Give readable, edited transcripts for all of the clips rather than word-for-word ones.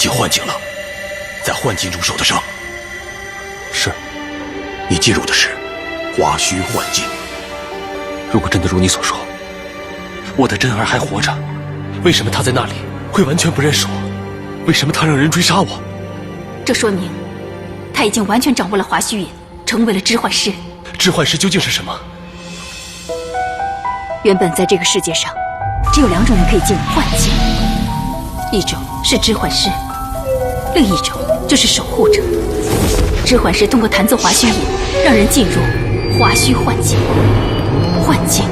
进幻境了，在幻境中受的伤。是，你进入的是花虚幻境。如果真的如你所说，我的真儿还活着，为什么他在那里会完全不认识我？为什么他让人追杀我？这说明他已经完全掌握了华胥引，成为了知幻师。知幻师究竟是什么？原本在这个世界上，只有2种人可以进入幻境，一种是知幻师，另一种就是守护者。知幻师通过弹奏华胥引，让人进入华胥幻境。幻境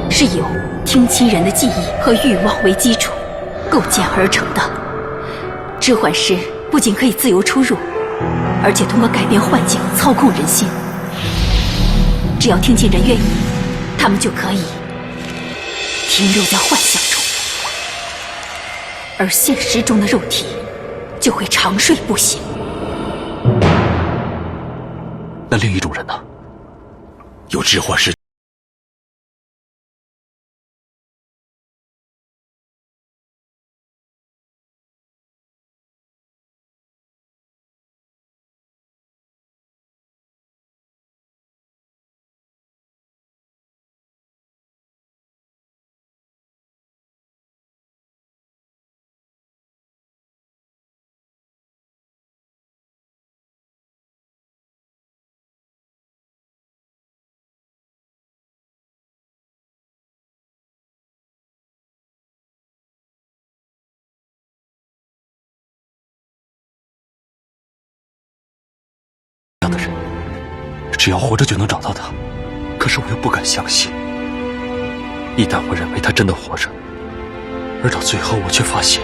是由听亲人的记忆和欲望为基础构建而成的。知幻师不仅可以自由出入，而且通过改变幻境操控人心。只要听亲人愿意，他们就可以停留在幻想中，而现实中的肉体就会长睡不醒。那另一种人呢？有知幻师。这样的人，只要活着就能找到他。可是我又不敢相信，一旦我认为他真的活着，而到最后我却发现，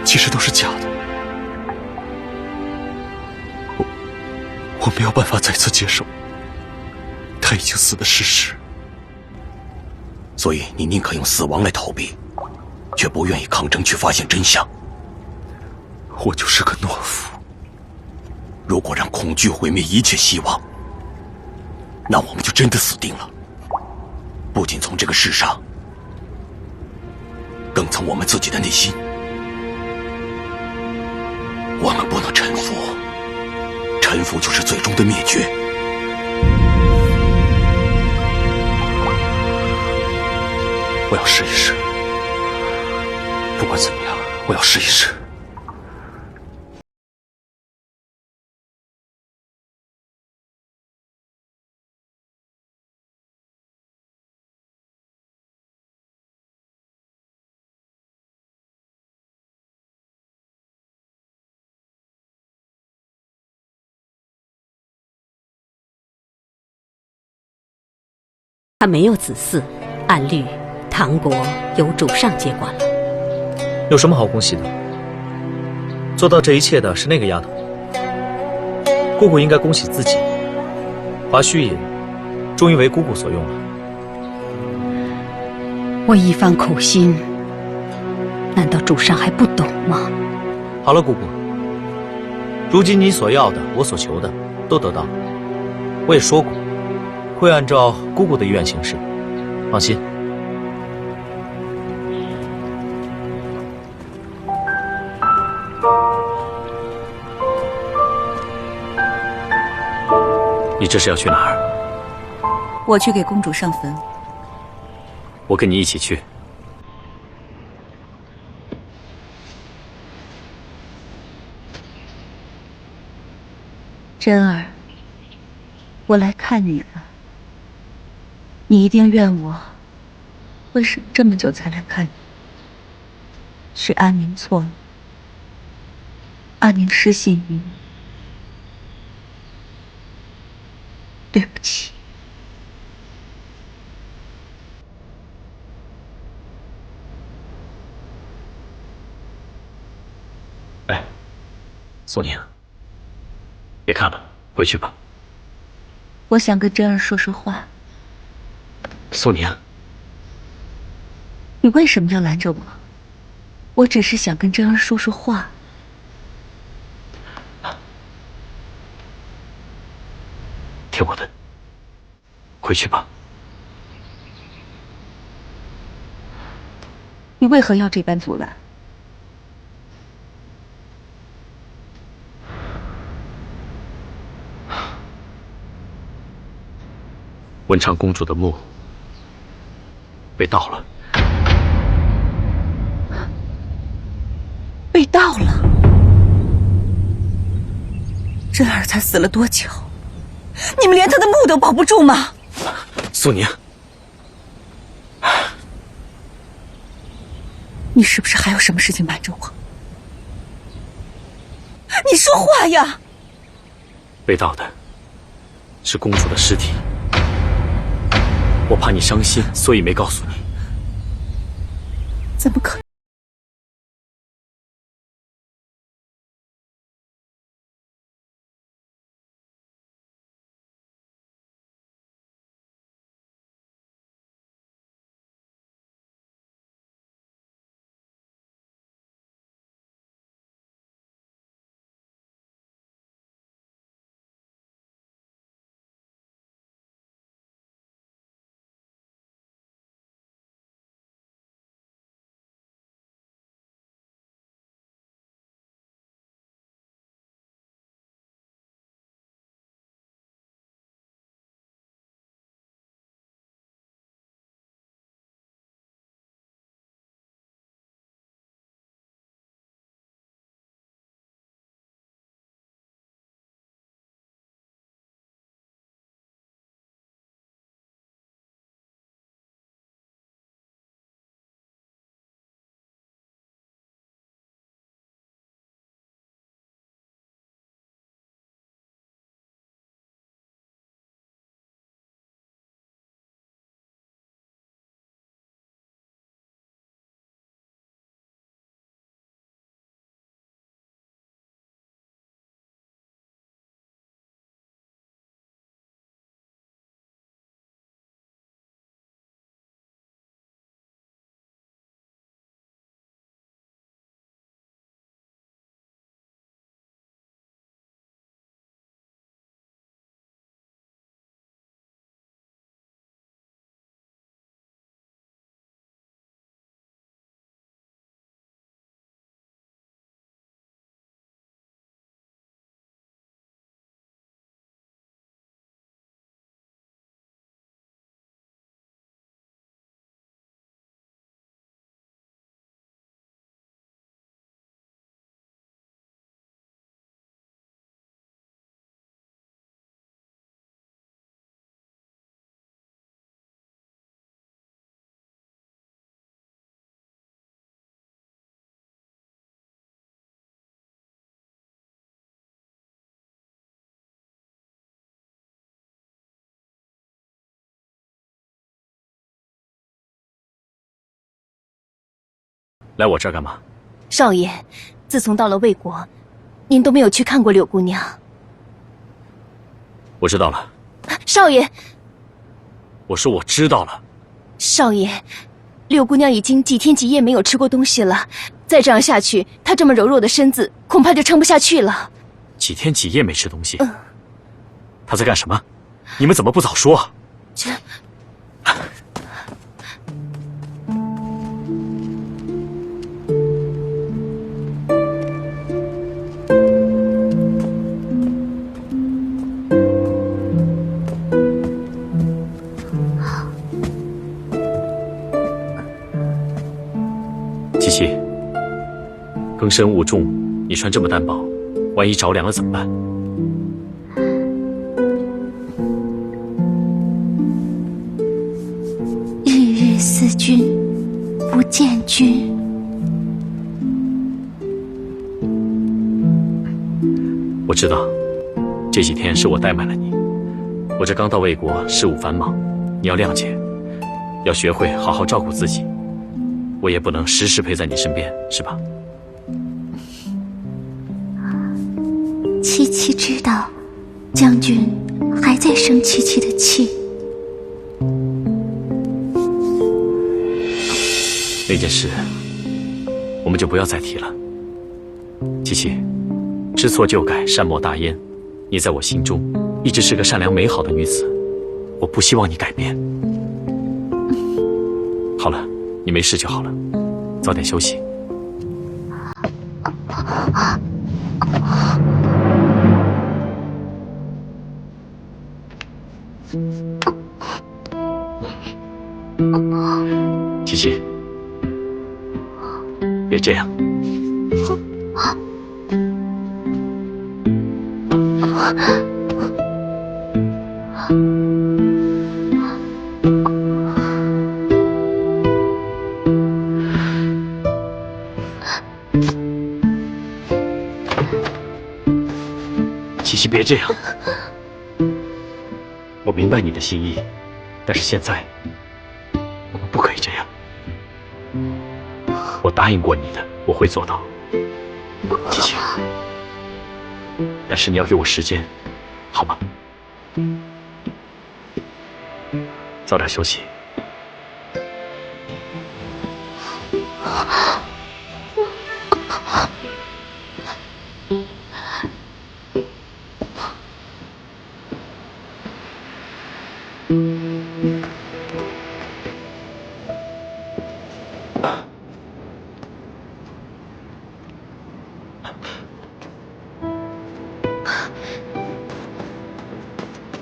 其实都是假的。我没有办法再次接受他已经死的事实。所以你宁可用死亡来逃避，却不愿意抗争去发现真相。我就是个懦夫。如果让恐惧毁灭一切希望，那我们就真的死定了。不仅从这个世上，更从我们自己的内心。我们不能臣服，臣服就是最终的灭绝。我要试一试，不管怎么样，我要试一试。他没有子嗣，按律唐国由主上接管了。有什么好恭喜的？做到这一切的是那个丫头。姑姑应该恭喜自己，华胥引终于为姑姑所用了。我一番苦心，难道主上还不懂吗？好了，姑姑，如今你所要的，我所求的，都得到了。我也说过，会按照姑姑的意愿行事，放心。你这是要去哪儿？我去给公主上坟。我跟你一起去。真儿，我来看你了。你一定怨我，为什么这么久才来看你？是阿宁错了，阿宁失信于你，对不起。哎，苏宁，别看了，回去吧。我想跟真儿说说话。苏宁，你为什么要拦着我？我只是想跟真儿说说话。听我的，回去吧。你为何要这般阻拦？文昌公主的墓被盗了。被盗了？真儿才死了多久？你们连他的墓都保不住吗？苏宁，你是不是还有什么事情瞒着我？你说话呀！被盗的是公主的尸体，我怕你伤心，所以没告诉你。怎么可能？来我这儿干嘛？少爷，自从到了魏国，您都没有去看过柳姑娘。我知道了。少爷，我说我知道了。少爷，柳姑娘已经几天几夜没有吃过东西了，再这样下去，她这么柔弱的身子恐怕就撑不下去了。几天几夜没吃东西？她在干什么？你们怎么不早说啊？这。七七，更深勿重，你穿这么单薄，万一着凉了怎么办？日日思君，不见君。我知道，这几天是我怠慢了你。我这刚到魏国，事务繁忙，你要谅解，要学会好好照顾自己。我也不能时时陪在你身边，是吧？七七知道，将军还在生七七的气。那件事，我们就不要再提了。七七，知错就改，善莫大焉。你在我心中一直是个善良美好的女子，我不希望你改变。好了，你没事就好了，早点休息。琪琪，别这样。琪琪，别这样。我明白你的心意，但是现在我们不可以这样。我答应过你的，我会做到。琪琪，但是你要给我时间，好吗？早点休息。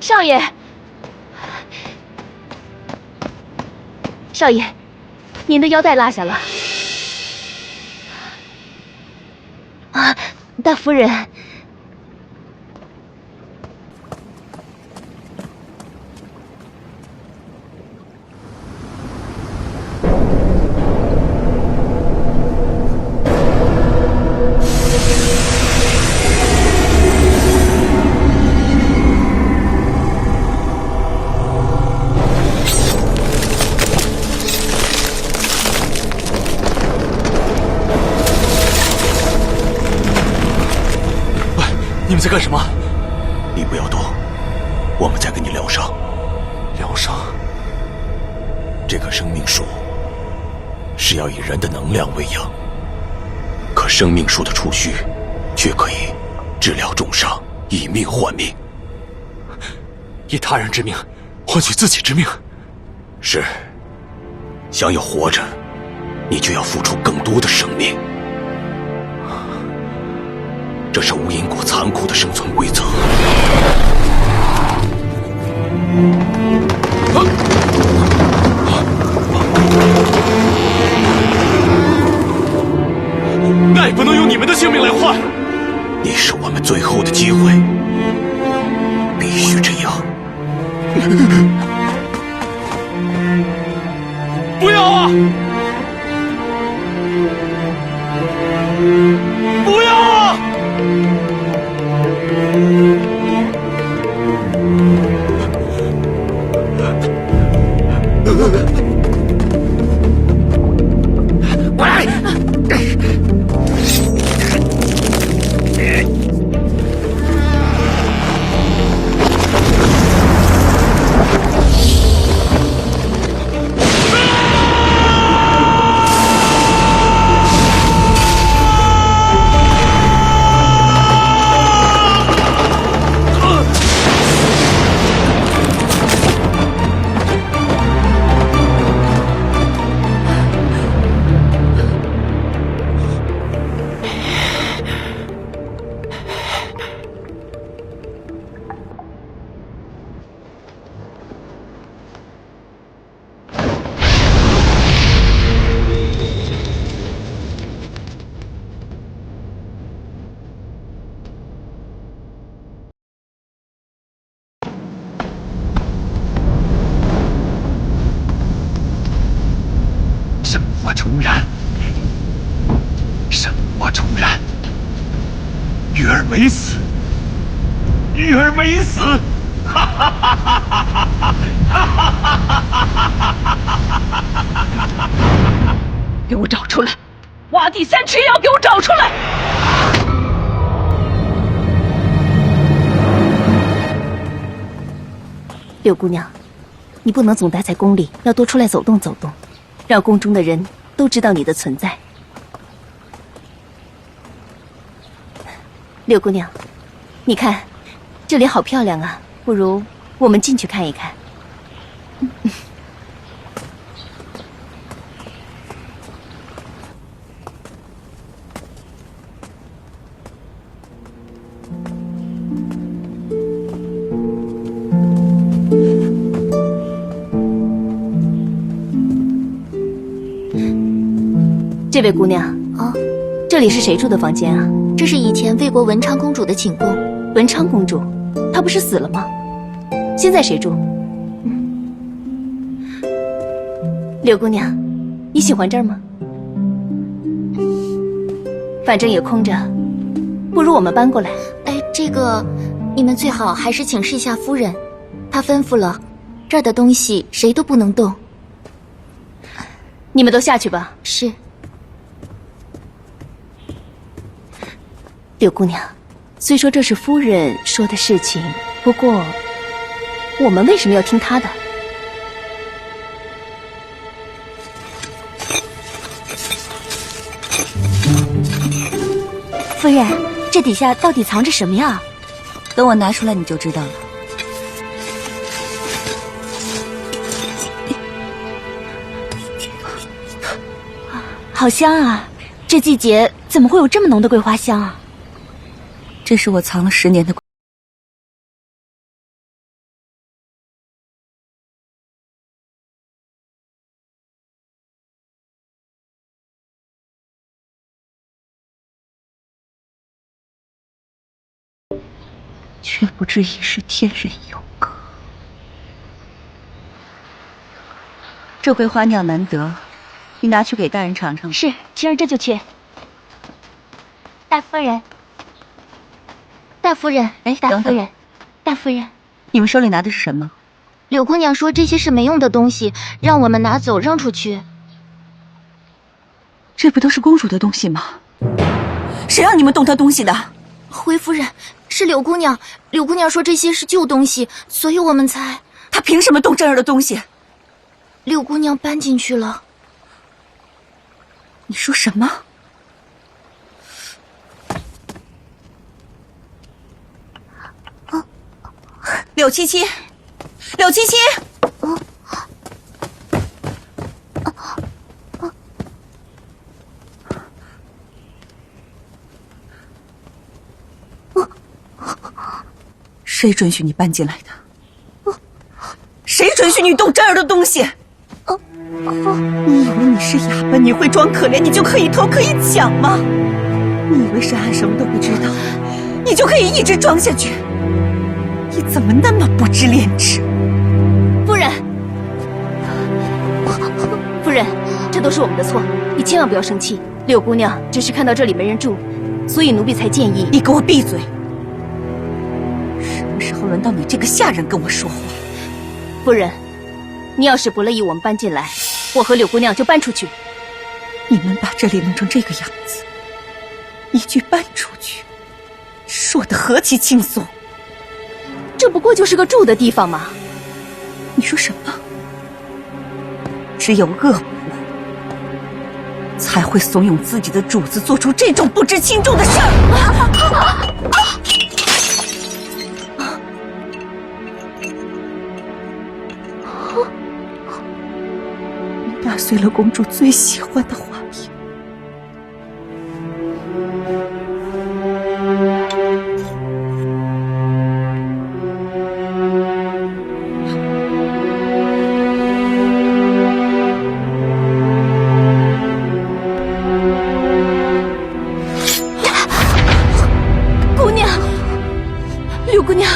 少爷，少爷，您的腰带落下了。啊，大夫人。你们在干什么？你不要动，我们在跟你疗伤。疗伤？这棵生命树是要以人的能量喂养，可生命树的触须却可以治疗重伤，以命换命。以他人之命换取自己之命。是，想要活着，你就要付出更多的生命。这是无因果残酷的生存规则。那也不能用你们的性命来换。你是我们最后的机会，必须这样。不要啊！不要啊！过来！生火重燃，生火重燃，玉儿没死，玉儿没死，哈哈哈哈哈哈！给我找出来！挖地三尺也要给我找出来！柳姑娘，你不能总待在宫里，要多出来走动走动，让宫中的人都知道你的存在。柳姑娘，你看，这里好漂亮啊，不如我们进去看一看。这位姑娘啊，这里是谁住的房间啊？这是以前魏国文昌公主的寝宫。文昌公主，她不是死了吗？现在谁住？柳姑娘，你喜欢这儿吗？反正也空着，不如我们搬过来。哎，这个，你们最好还是请示一下夫人，她吩咐了，这儿的东西谁都不能动。你们都下去吧。是。柳姑娘，虽说这是夫人说的事情，不过，我们为什么要听她的？夫人，这底下到底藏着什么呀？等我拿出来你就知道了。好香啊！这季节怎么会有这么浓的桂花香啊？这是我藏了10年的。却不知已是天人有隔。这桂花酿难得，你拿去给大人尝尝。是，今儿这就去。大夫人，大夫人，哎，大夫人，大夫人，你们手里拿的是什么？柳姑娘说这些是没用的东西，让我们拿走扔出去。这不都是公主的东西吗？谁让你们动她东西的？回夫人，是柳姑娘。柳姑娘说这些是旧东西，所以我们才……她凭什么动这儿的东西？柳姑娘搬进去了。你说什么？柳七七，柳七七！谁准许你搬进来的？谁准许你动这儿的东西？你以为你是哑巴，你会装可怜，你就可以偷可以抢吗？你以为珊珊什么都不知道，你就可以一直装下去？你怎么那么不知廉耻？夫人，夫人，这都是我们的错，你千万不要生气。柳姑娘只是看到这里没人住，所以奴婢才建议。你给我闭嘴！什么时候轮到你这个下人跟我说话？夫人，你要是不乐意我们搬进来，我和柳姑娘就搬出去。你们把这里弄成这个样子，一句搬出去，说的何其轻松。这不过就是个住的地方嘛。你说什么？只有恶仆才会怂恿自己的主子做出这种不知轻重的事儿。你打碎了公主最喜欢的花瓶。柳姑娘，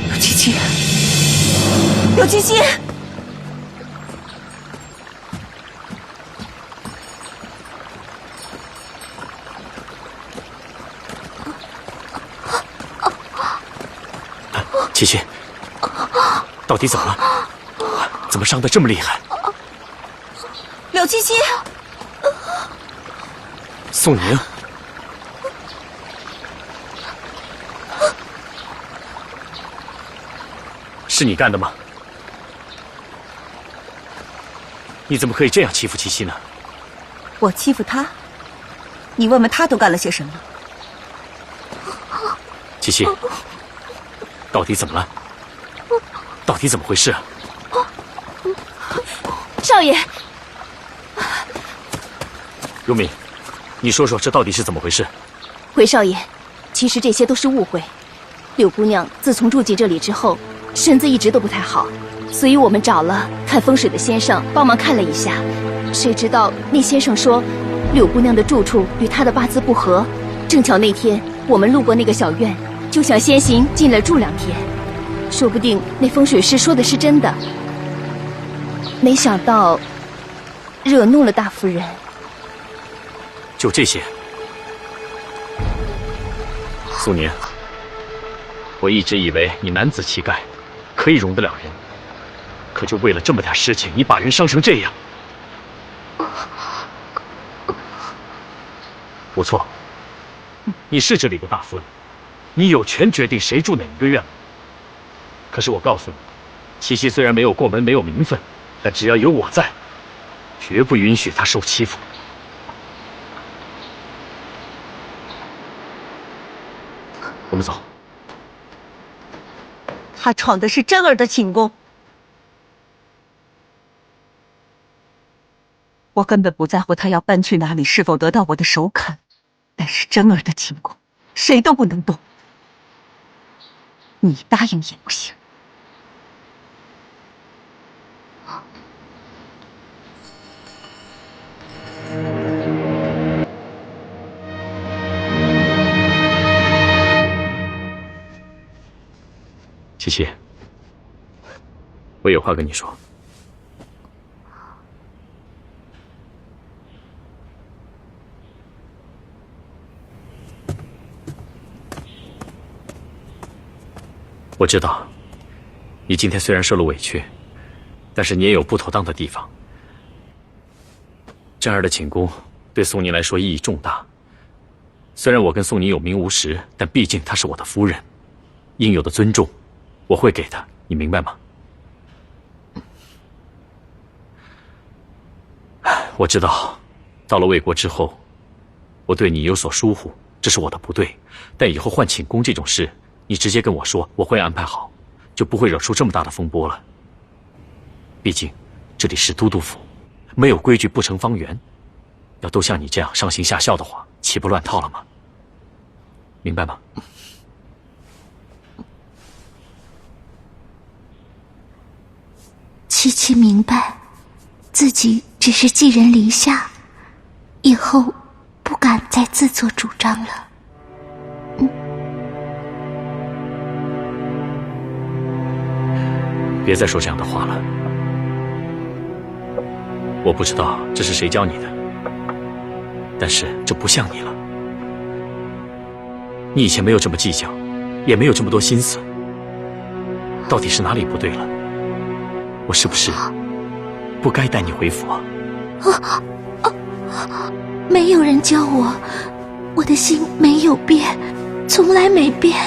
柳七七，柳七七，七七，到底怎么了？怎么伤得这么厉害？柳七七，宋宁，是你干的吗？你怎么可以这样欺负七七呢？我欺负他？你问问他都干了些什么？七七，到底怎么了？到底怎么回事啊？少爷，如敏，你说说这到底是怎么回事？回少爷，其实这些都是误会。柳姑娘自从住进这里之后，身子一直都不太好，所以我们找了看风水的先生帮忙看了一下。谁知道那先生说，柳姑娘的住处与她的八字不合。正巧那天我们路过那个小院，就想先行进来住2天，说不定那风水师说的是真的。没想到惹怒了大夫人。就这些。素年，我一直以为你男子气概，可以容得了人，可就为了这么点事情，你把人伤成这样。不错，你是这里的大夫人，你有权决定谁住哪一个院。可是我告诉你，七夕虽然没有过门，没有名分，但只要有我在，绝不允许她受欺负。我们走。他闯的是真儿的寝宫，我根本不在乎他要搬去哪里，是否得到我的首肯。但是真儿的寝宫，谁都不能动。你答应也不行。七七，我有话跟你说。我知道，你今天虽然受了委屈，但是你也有不妥当的地方。真儿的寝宫对宋宁来说意义重大。虽然我跟宋宁有名无实，但毕竟她是我的夫人，应有的尊重我会给她，你明白吗？我知道，到了魏国之后，我对你有所疏忽，这是我的不对。但以后换寝宫这种事，你直接跟我说，我会安排好，就不会惹出这么大的风波了。毕竟这里是都督府，没有规矩不成方圆。要都像你这样上行下效的话，岂不乱套了吗？明白吗？七七明白，自己只是寄人篱下，以后不敢再自作主张了。别再说这样的话了。我不知道这是谁教你的，但是这不像你了。你以前没有这么计较，也没有这么多心思。到底是哪里不对了？我是不是不该带你回府啊？没有人教我，我的心没有变，从来没变。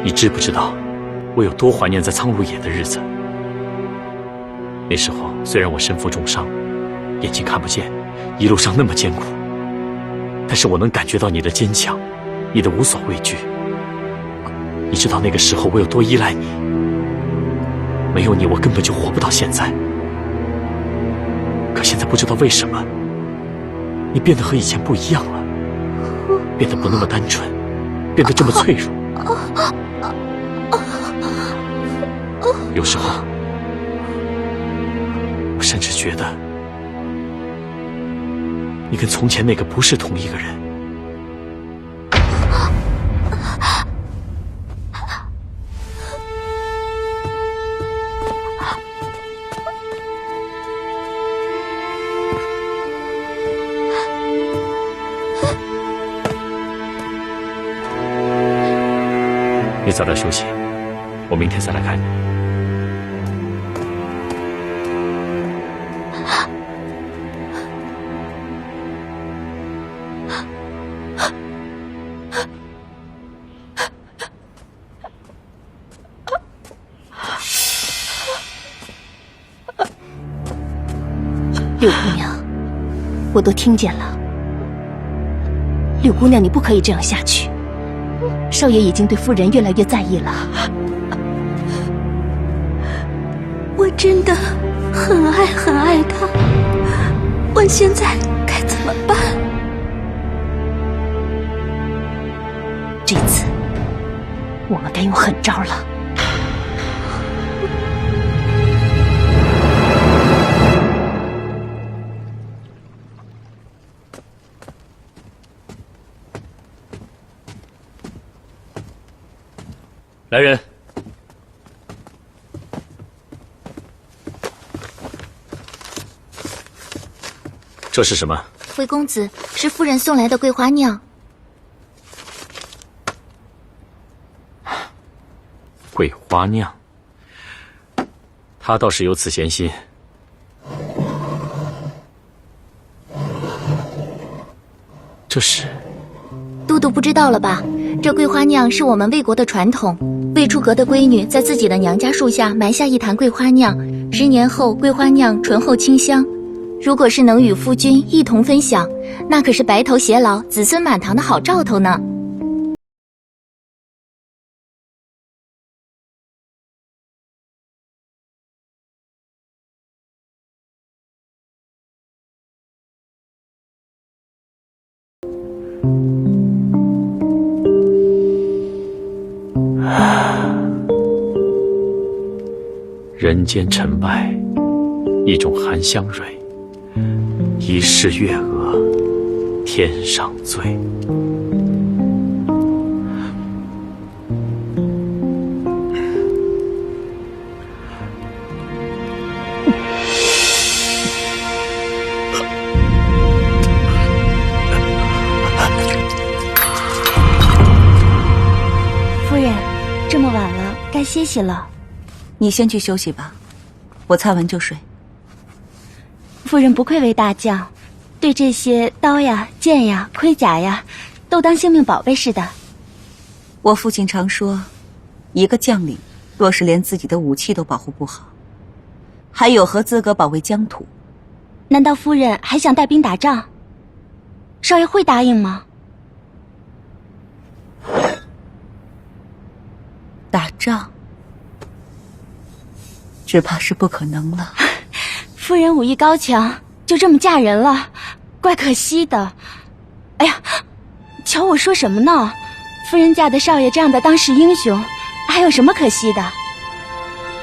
你知不知道我有多怀念在苍如野的日子？那时候虽然我身负重伤，眼睛看不见，一路上那么艰苦，但是我能感觉到你的坚强，你的无所畏惧。你知道那个时候我有多依赖你，没有你我根本就活不到现在。可现在不知道为什么，你变得和以前不一样了，变得不那么单纯，变得这么脆弱。有时候我甚至觉得你跟从前那个不是同一个人。你早点休息，我明天再来看你。柳姑娘，我都听见了。柳姑娘，你不可以这样下去。少爷已经对夫人越来越在意了。我真的很爱他，我现在么办？这次我们该用狠招了。来人！这是什么？回公子，是夫人送来的桂花酿。桂花酿，他倒是有此闲心。这是？都督不知道了吧？这桂花酿是我们魏国的传统。魏出阁的闺女在自己的娘家树下埋下一坛桂花酿，10年后桂花酿醇厚清香。如果是能与夫君一同分享，那可是白头偕老、子孙满堂的好兆头呢。人间尘外，一种含香蕊，疑是月娥天上醉。夫人，这么晚了，该歇息了。你先去休息吧，我擦完就睡。夫人不愧为大将，对这些刀呀、剑呀、盔甲呀，都当性命宝贝似的。我父亲常说，一个将领若是连自己的武器都保护不好，还有何资格保卫疆土？难道夫人还想带兵打仗？少爷会答应吗？打仗？只怕是不可能了。夫人武艺高强，就这么嫁人了，怪可惜的。哎呀，瞧我说什么呢？夫人嫁的少爷这样的当世英雄，还有什么可惜的？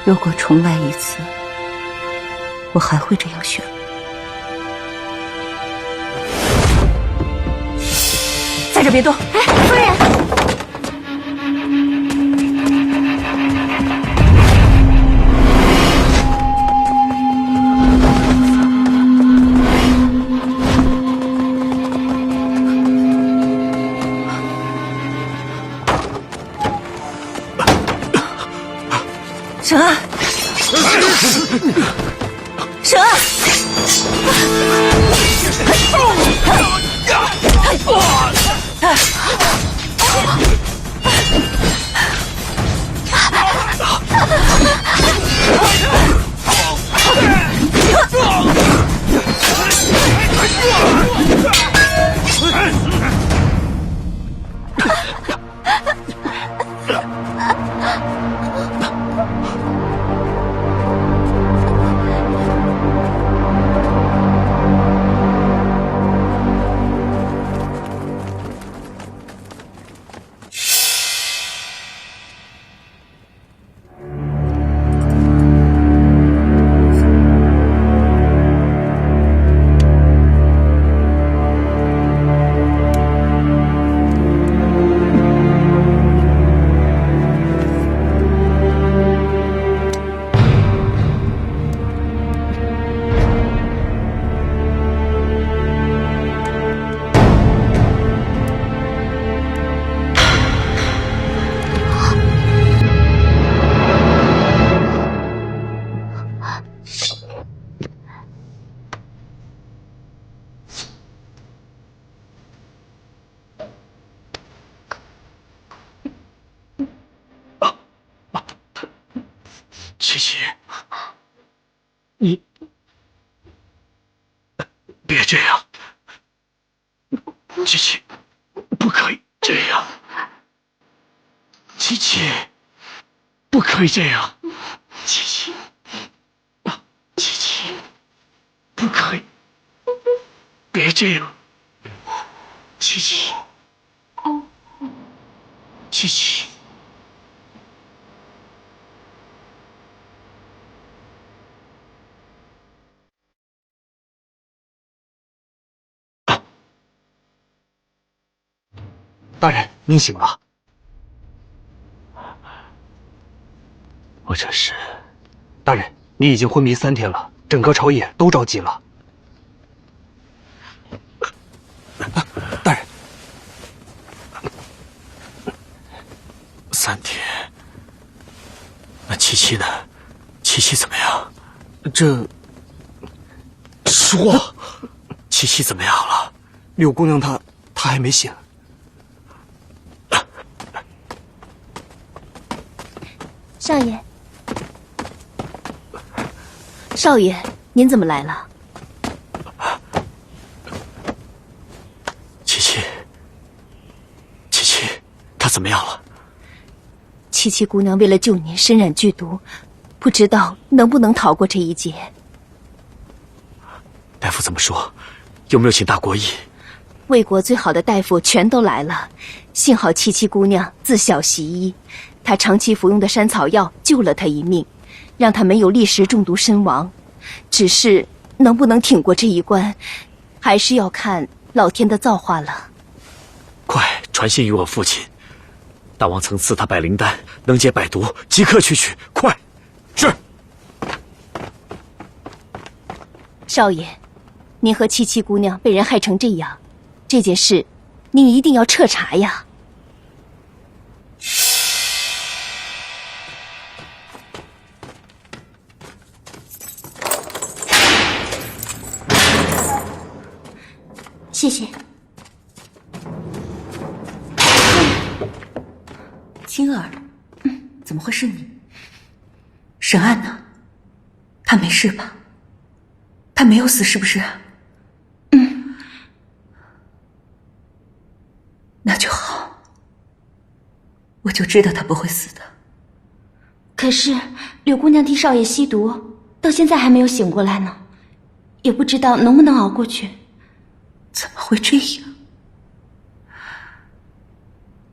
如果重来一次，我还会这样选。在这别动！哎，夫人。沈儿，沈儿，琪琪，你别这样，琪琪，不可以这样，琪琪，不可以这样，琪琪，琪琪，不可以，别这样。七七，七七。大人，您醒了。我这是……大人，你已经昏迷3天了，整个朝野都着急了。大人，3天。那七七呢？七七怎么样？说，七七怎么样了？柳姑娘她还没醒。少爷，少爷，您怎么来了？七七，她怎么样了？七七姑娘为了救您身染剧毒，不知道能不能逃过这一劫。大夫怎么说？有没有请大国医？魏国最好的大夫全都来了，幸好七七姑娘自小习医，她长期服用的山草药救了她一命，让她没有立时中毒身亡。只是能不能挺过这一关，还是要看老天的造化了。快传信于我父亲，大王曾赐他百灵丹，能解百毒，即刻去取。快！是。少爷，您和七七姑娘被人害成这样，这件事您一定要彻查呀。谢谢。青儿，怎么会是你？沈岸呢？他没事吧？他没有死是不是？那就好，我就知道他不会死的。可是柳姑娘替少爷吸毒，到现在还没有醒过来呢，也不知道能不能熬过去。怎么会这样？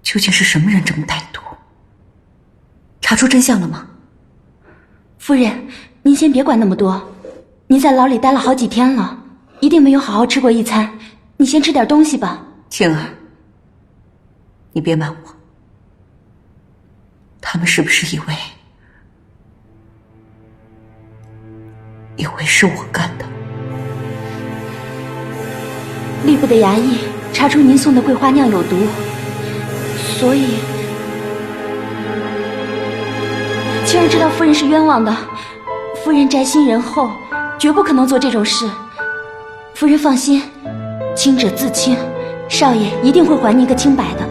究竟是什么人这么歹毒？查出真相了吗？夫人，您先别管那么多，您在牢里待了好几天了，一定没有好好吃过一餐，你先吃点东西吧。青儿，你别瞒我，他们是不是以为是我干的？吏部的衙役查出您送的桂花酿有毒，所以青儿知道夫人是冤枉的，夫人宅心仁厚，绝不可能做这种事。夫人放心，清者自清，少爷一定会还您个清白的。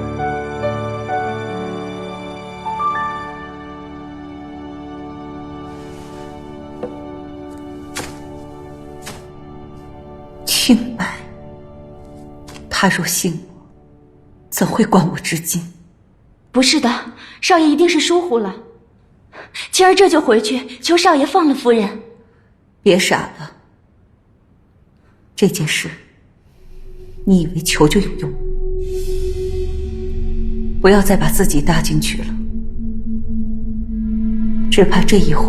清白？他若信我，怎会管我至今？不是的，少爷一定是疏忽了。青儿这就回去求少爷放了夫人。别傻了，这件事你以为求就有用？不要再把自己搭进去了，只怕这一回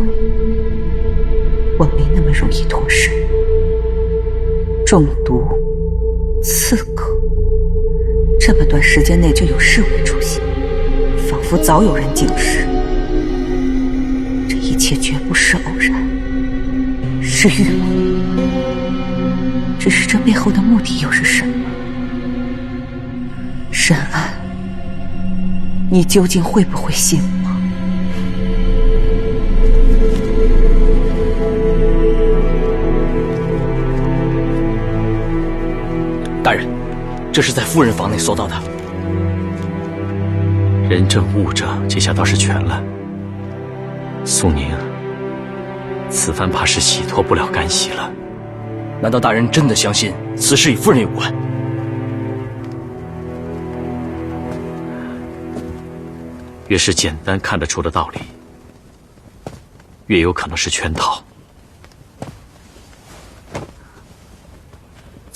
我没那么容易脱身。中毒、刺客，这么短时间内就有侍卫出现，仿佛早有人警示。这一切绝不是偶然，是预谋。只是这背后的目的又是什么？沈安，你究竟会不会信我？大人，这是在夫人房内搜到的。人证物证，这下倒是全了。宋宁，此番怕是洗脱不了干系了。难道大人真的相信此事与夫人有关？越是简单看得出的道理，越有可能是圈套。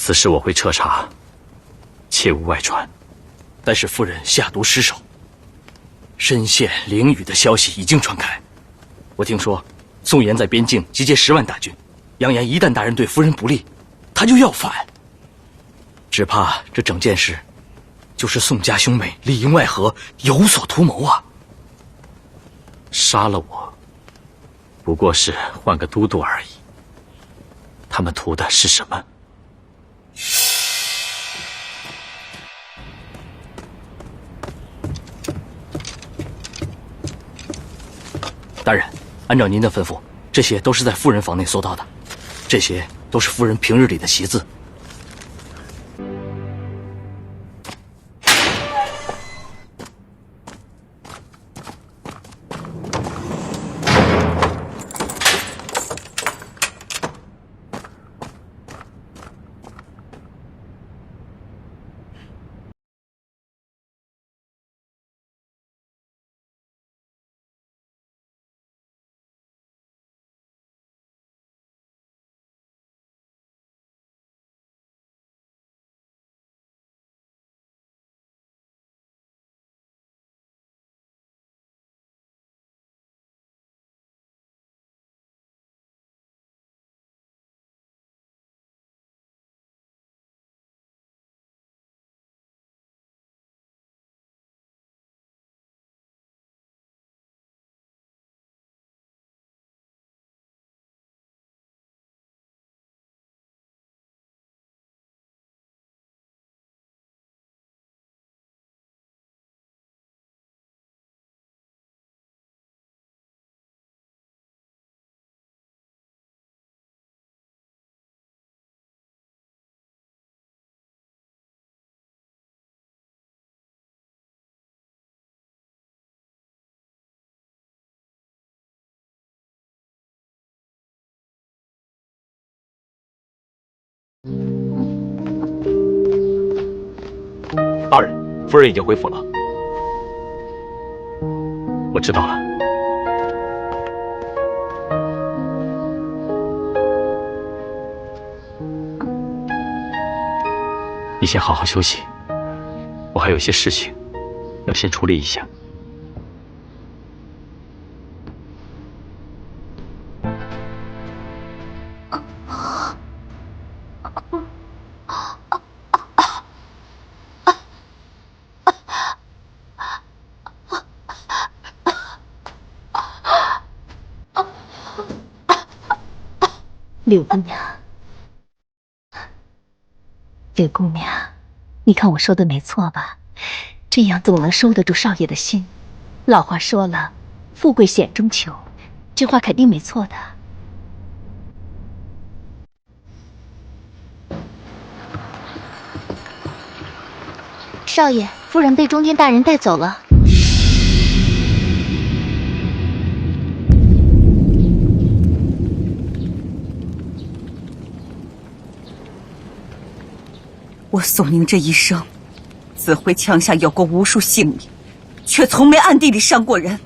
此事我会彻查，切勿外传。但是夫人下毒失手，深陷囹圄的消息已经传开。我听说宋岩在边境集结10万大军，扬言一旦大人对夫人不利，他就要反。只怕这整件事，就是宋家兄妹里应外合，有所图谋啊！杀了我，不过是换个都督而已。他们图的是什么？大人，按照您的吩咐，这些都是在夫人房内搜到的，这些都是夫人平日里的习字。大人，夫人已经回府了。我知道了。你先好好休息，我还有些事情要先处理一下。柳姑娘，柳姑娘，你看我说的没错吧？这样总能收得住少爷的心。老话说了，富贵险中求，这话肯定没错的。少爷，夫人被中军大人带走了。我宋宁这一生，自挥枪下有过无数性命，却从没暗地里伤过人。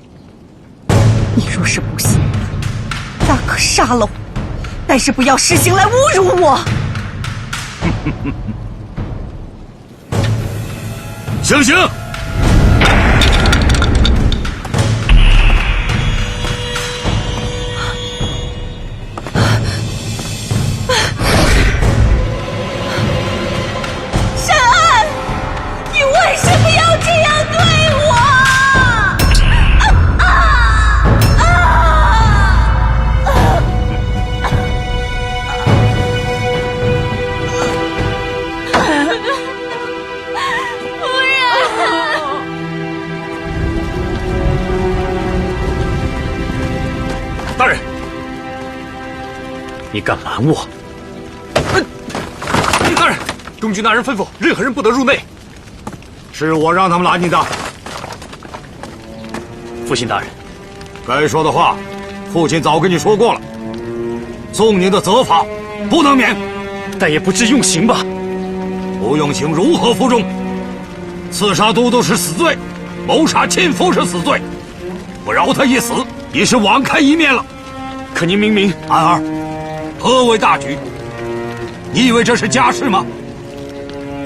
你若是不信，大可杀了我，但是不要实行来侮辱我。行刑！你敢瞒我？大人，中军大人吩咐，任何人不得入内。是我让他们拦你的。父亲大人，该说的话，父亲早跟你说过了。宋宁的责罚不能免，但也不至用刑吧？不用刑如何服众？刺杀都督是死罪，谋杀亲夫是死罪，不饶他一死，已是网开一面了。可您明明……安儿，何为大局？你以为这是家事吗？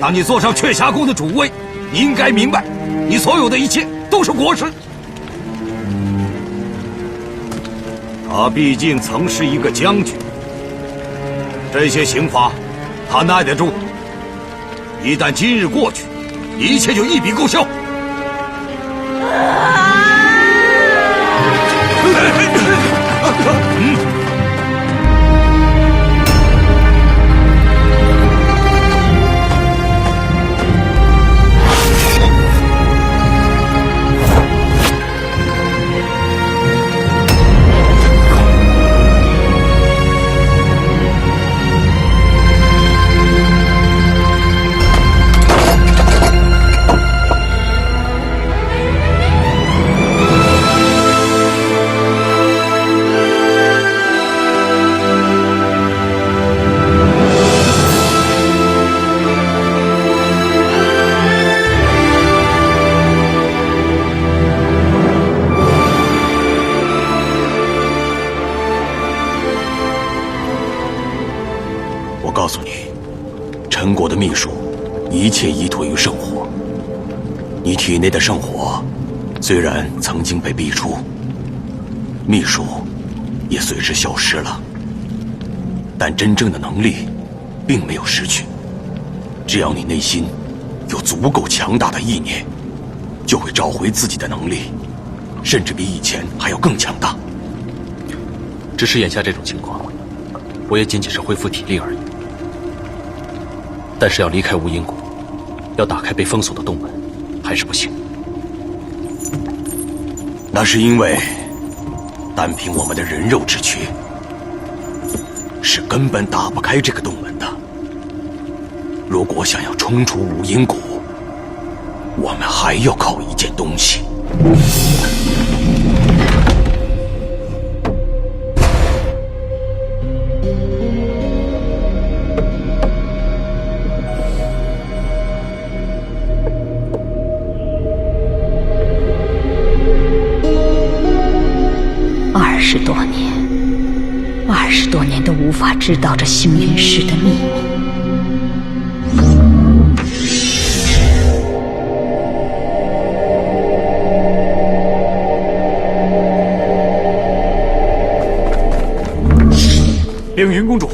当你坐上雀霞宫的主位，你应该明白，你所有的一切都是国事。他毕竟曾是一个将军，这些刑罚他耐得住。一旦今日过去，一切就一笔勾销。告诉你，陈国的秘术，一切依托于圣火。你体内的圣火，虽然曾经被逼出，秘术也随之消失了，但真正的能力，并没有失去。只要你内心有足够强大的意念，就会找回自己的能力，甚至比以前还要更强大。只是眼下这种情况，我也仅仅是恢复体力而已。但是要离开无影谷，要打开被封锁的洞门，还是不行。那是因为，单凭我们的人肉之躯，是根本打不开这个洞门的。如果想要冲出无影谷，我们还要靠一件东西。20多年都无法知道这星云石的秘密。冰云公主，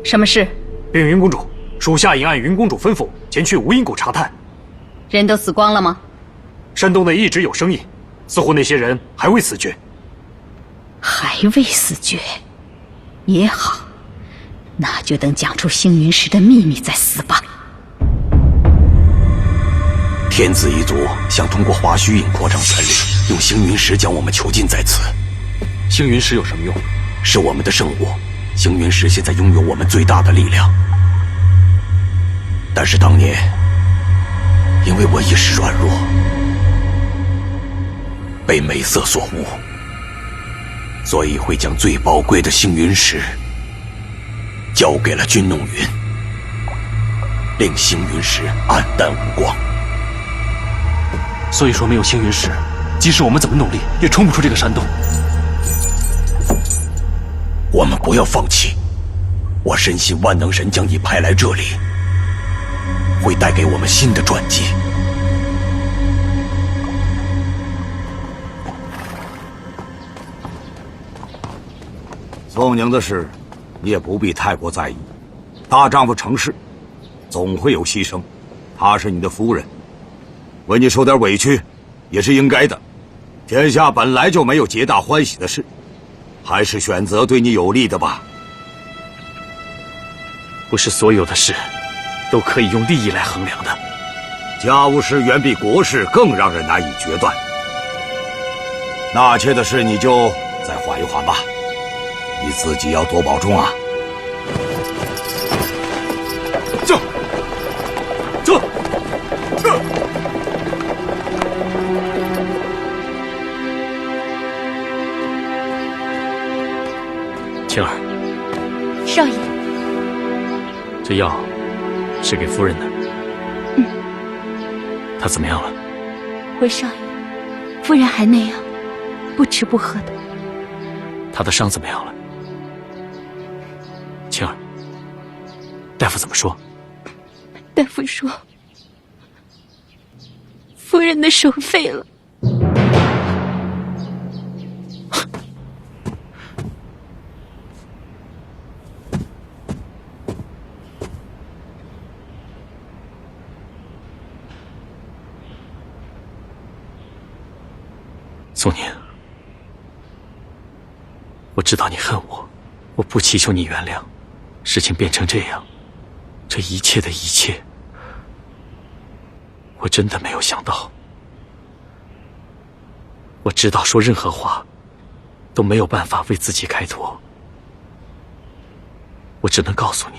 什么事？冰云公主，属下已按云公主吩咐前去无影谷查探。人都死光了吗？山洞内一直有声音，似乎那些人还未死绝。还未死绝，也好，那就等讲出星云石的秘密再死吧。天子一族想通过华胥引扩张权力，用星云石将我们囚禁在此。星云石有什么用？是我们的圣物，星云石现在拥有我们最大的力量。但是当年，因为我一时软弱，被美色所误，所以会将最宝贵的星云石交给了君弄云，令星云石黯淡无光。所以说，没有星云石，即使我们怎么努力，也冲不出这个山洞。我们不要放弃，我深信万能神将你派来这里，会带给我们新的转机。宋宁的事，你也不必太过在意。大丈夫成事，总会有牺牲。她是你的夫人，为你受点委屈，也是应该的。天下本来就没有皆大欢喜的事，还是选择对你有利的吧。不是所有的事，都可以用利益来衡量的。家务事远比国事更让人难以决断。纳妾的事，你就再缓一缓吧。你自己要多保重啊！这，青儿，少爷，这药是给夫人的。她怎么样了？回少爷，夫人还那样，不吃不喝的。她的伤怎么样了？青儿，大夫怎么说？大夫说，夫人的手废了。宋宁，我知道你恨我，我不祈求你原谅。事情变成这样，这一切的一切，我真的没有想到。我知道说任何话都没有办法为自己开脱，我只能告诉你，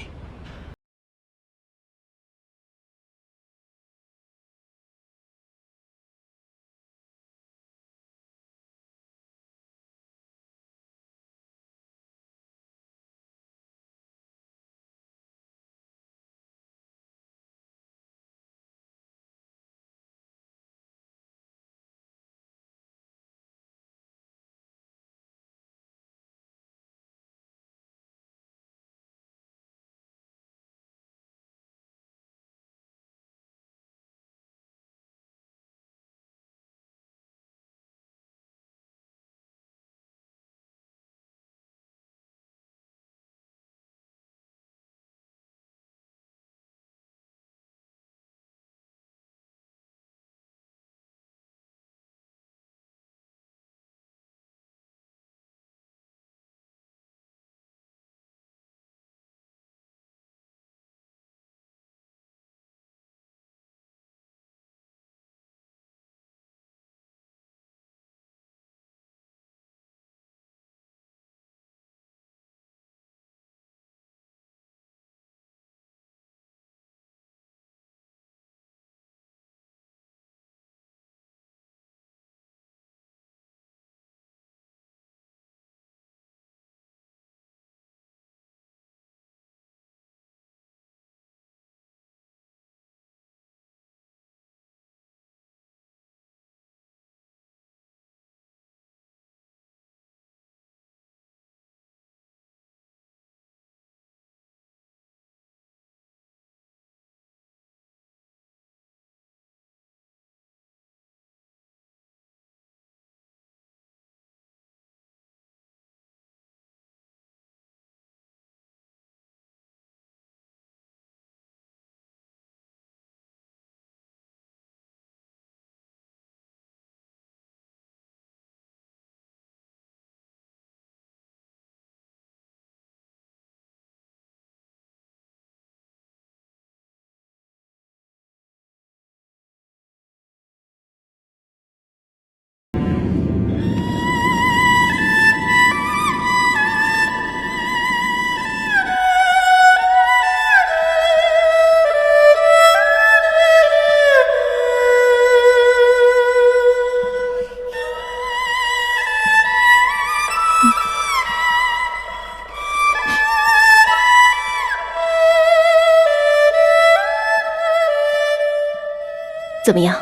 怎么样？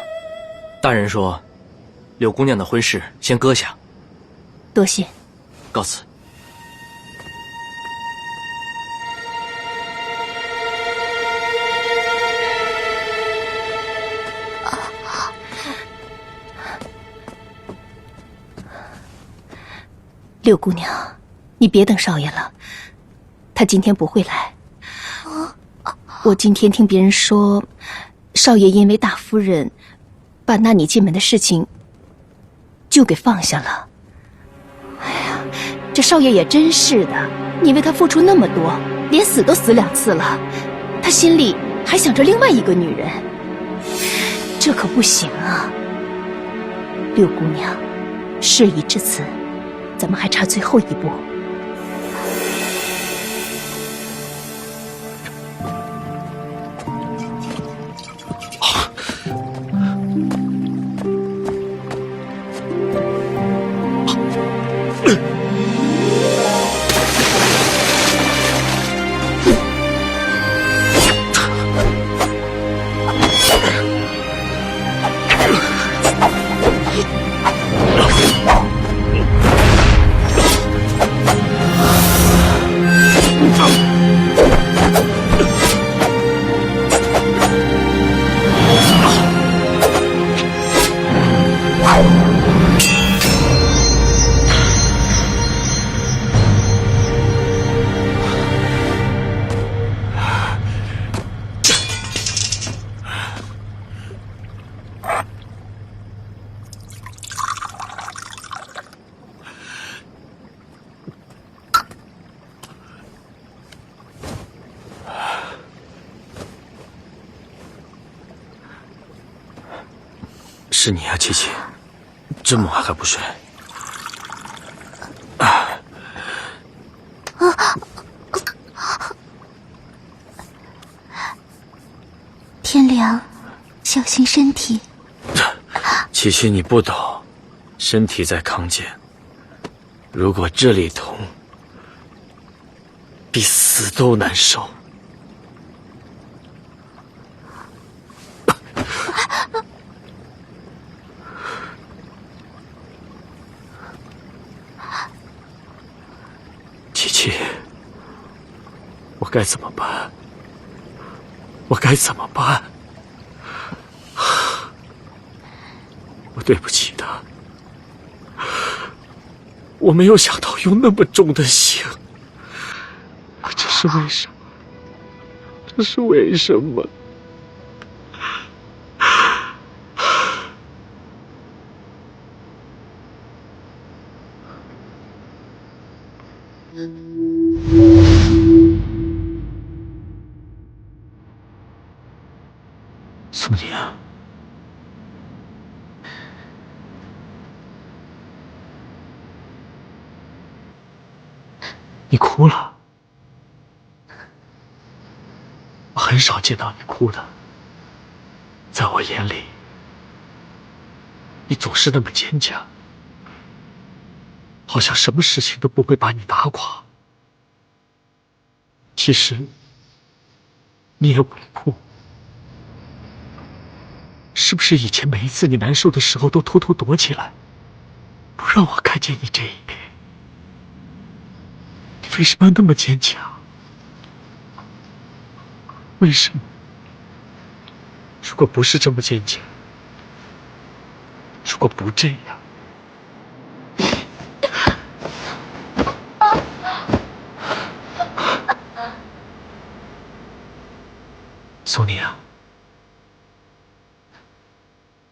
大人说，柳姑娘的婚事先搁下。多谢。告辞。六姑娘，你别等少爷了，他今天不会来。我今天听别人说，少爷因为大夫人把纳你进门的事情就给放下了。哎呀，这少爷也真是的，你为他付出那么多，连死都死2次了，他心里还想着另外一个女人，这可不行啊！六姑娘，事已至此，咱们还差最后一步。是你啊，琪琪，这么晚还不睡？天凉，小心身体。琪琪，你不懂，身体在康健，如果这里痛，比死都难受。琪琪，我该怎么办？我该怎么办？我对不起他，我没有想到用那么重的刑。这是为什么？这是为什么？苏宁啊，你哭了。我很少见到你哭的，在我眼里，你总是那么坚强，好像什么事情都不会把你打垮。其实，你也不哭。是不是以前每一次你难受的时候都偷偷躲起来，不让我看见你这一面？你为什么要那么坚强？为什么？如果不是这么坚强，如果不这样，苏宁啊，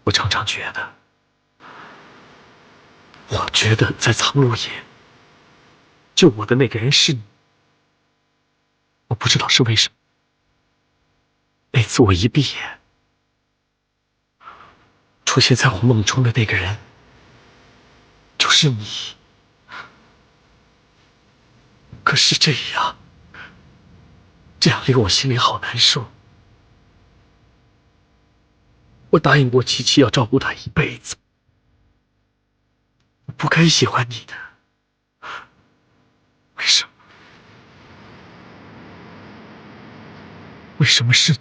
我常常觉得，我觉得在苍鹭岩救我的那个人是你，我不知道是为什么。那次我一闭眼，出现在我梦中的那个人就是你。可是这样令我心里好难受。我答应过琪琪要照顾她一辈子，我不该喜欢你的，为什么？为什么是你？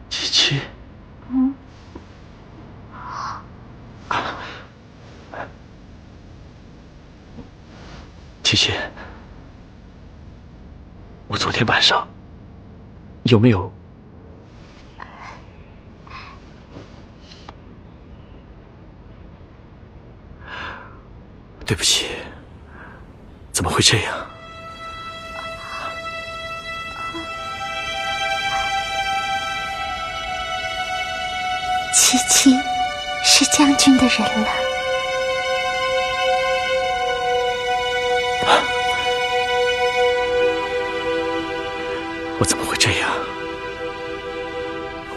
琪琪，琪琪，我昨天晚上有没有？对不起，怎么会这样？琪琪是将军的人了。我怎么会这样？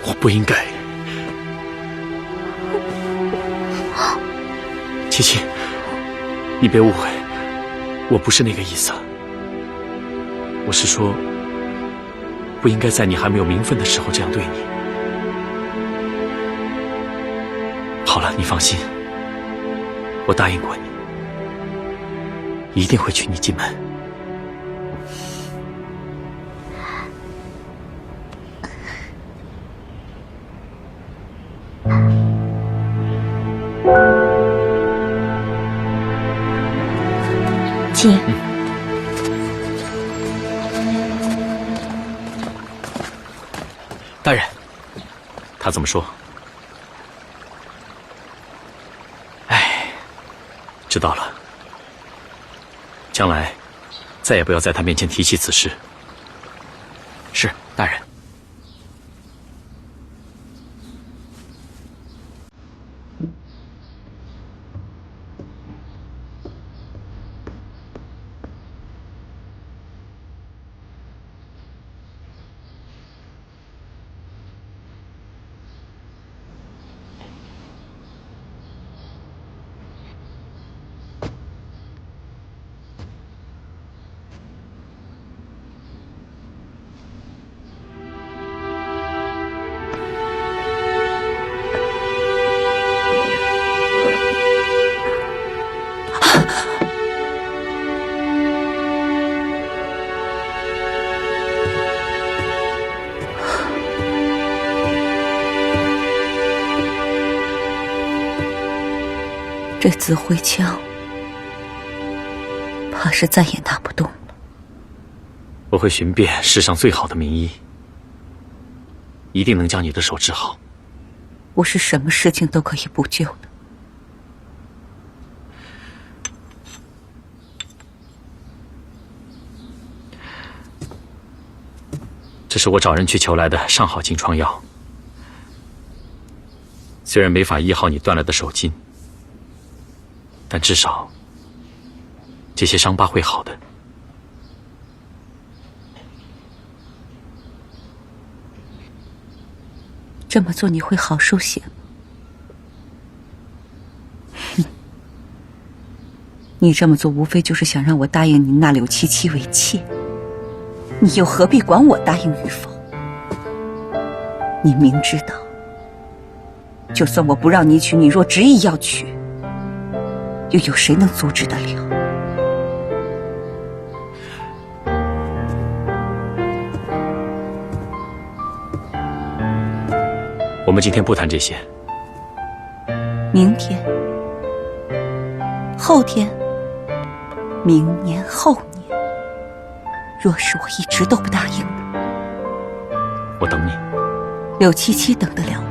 我不应该。琪琪，你别误会，我不是那个意思。我是说，不应该在你还没有名分的时候这样对你。好了，你放心，我答应过你，一定会娶你进门。请。大人，他怎么说？哎，知道了。将来再也不要在他面前提起此事。是，大人。这紫灰枪，怕是再也拿不动了。我会寻遍世上最好的名医，一定能将你的手治好。不是什么事情都可以补救的。这是我找人去求来的上好金疮药，虽然没法医好你断了的手筋，但至少这些伤疤会好的。这么做你会好受些吗？哼，你这么做无非就是想让我答应你纳柳七七为妾，你又何必管我答应与否？你明知道，就算我不让你娶，你若执意要娶，又有谁能阻止得了？我们今天不谈这些。明天、后天、明年、后年，若是我一直都不答应呢？我等你。柳七七等得了吗？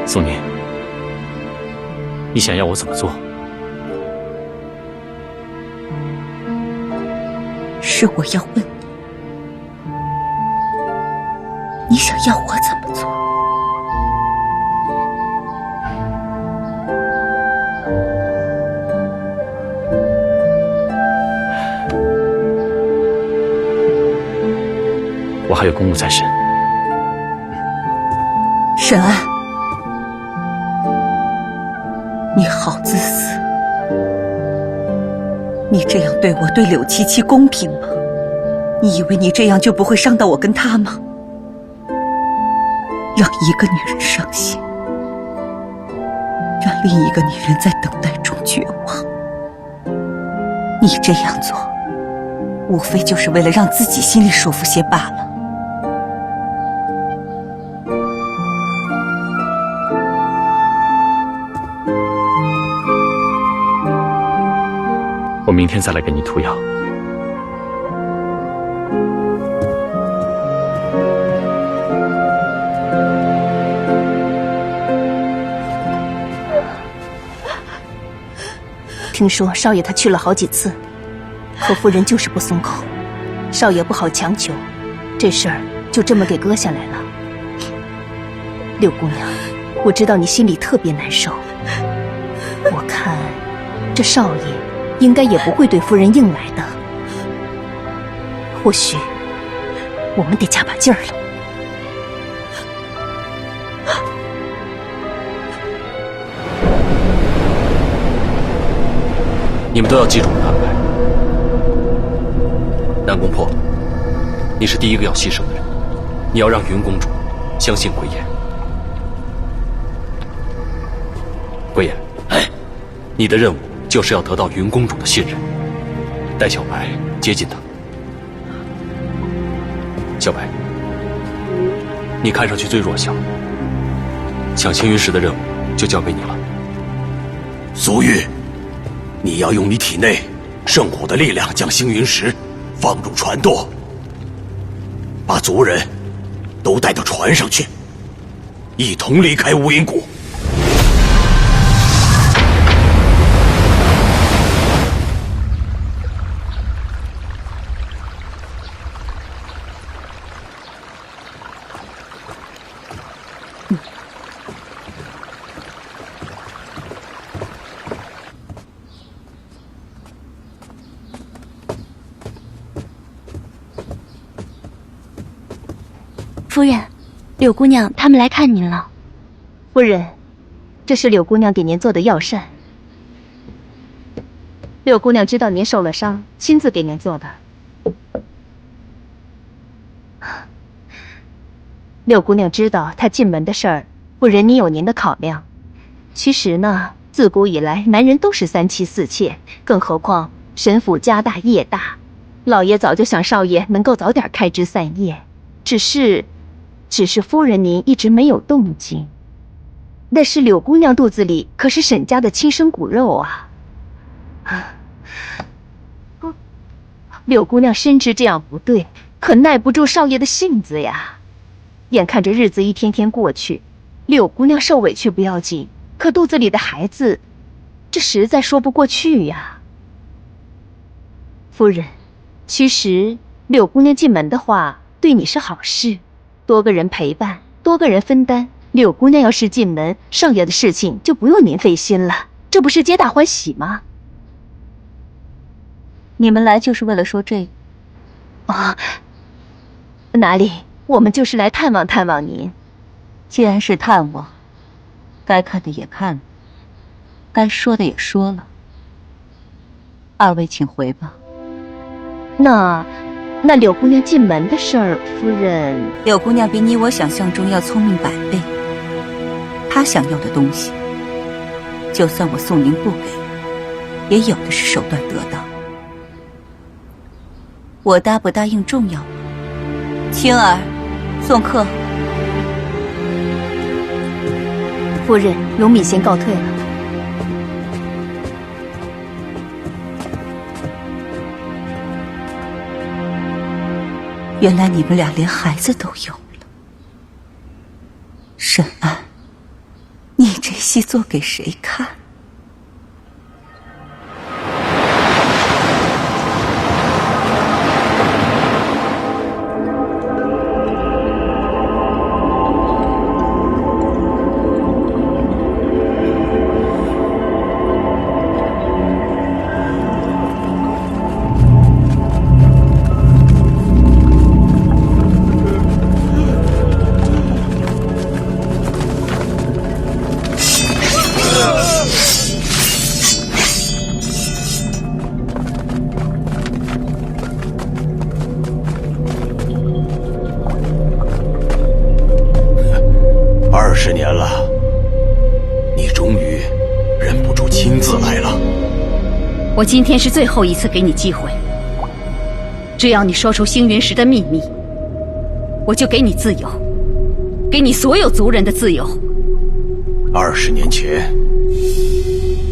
宋念，你想要我怎么做？是我要问你，你想要我怎么做？我还有公务在身。沈安，你好自私！你这样对我，对柳七七公平吗？你以为你这样就不会伤到我跟他吗？让一个女人伤心，让另一个女人在等待中绝望。你这样做，无非就是为了让自己心里舒服些罢了。我明天再来给你涂药。听说少爷他去了好几次，可夫人就是不松口，少爷不好强求，这事儿就这么给搁下来了。柳姑娘，我知道你心里特别难受，我看这少爷应该也不会对夫人硬来的，或许我们得加把劲儿了。你们都要记住我的安排。南宫破，你是第一个要牺牲的人，你要让云公主相信归言。归言，哎，你的任务就是要得到云公主的信任，带小白接近她。小白，你看上去最弱小，抢青云石的任务就交给你了。苏玉，你要用你体内圣火的力量将星云石放入船舵，把族人都带到船上去，一同离开无影谷。夫人，柳姑娘他们来看您了。夫人，这是柳姑娘给您做的药膳。柳姑娘知道您受了伤，亲自给您做的。柳姑娘知道她进门的事儿，夫人您有您的考量。其实呢，自古以来，男人都是3妻4妾，更何况沈府家大业大，老爷早就想少爷能够早点开枝散叶，只是夫人您一直没有动静。但是柳姑娘肚子里可是沈家的亲生骨肉啊！柳姑娘深知这样不对，可耐不住少爷的性子呀。眼看着日子一天天过去，柳姑娘受委屈不要紧，可肚子里的孩子，这实在说不过去呀。夫人，其实柳姑娘进门的话，对你是好事。多个人陪伴，多个人分担。柳姑娘要是进门，少爷的事情就不用您费心了，这不是皆大欢喜吗？你们来就是为了说这个？啊，哪里，我们就是来探望探望您。既然是探望，该看的也看了，该说的也说了。二位请回吧。那柳姑娘进门的事儿，夫人。柳姑娘比你我想象中要聪明100倍，她想要的东西，就算我宋宁不给，也有的是手段得到。我答不答应重要吗？青儿，送客。夫人，荣敏先告退了。原来你们俩连孩子都有了。沈安，你这戏做给谁看？20年了，你终于忍不住亲自来了。我今天是最后一次给你机会，只要你说出星云石的秘密，我就给你自由，给你所有族人的自由。20年前，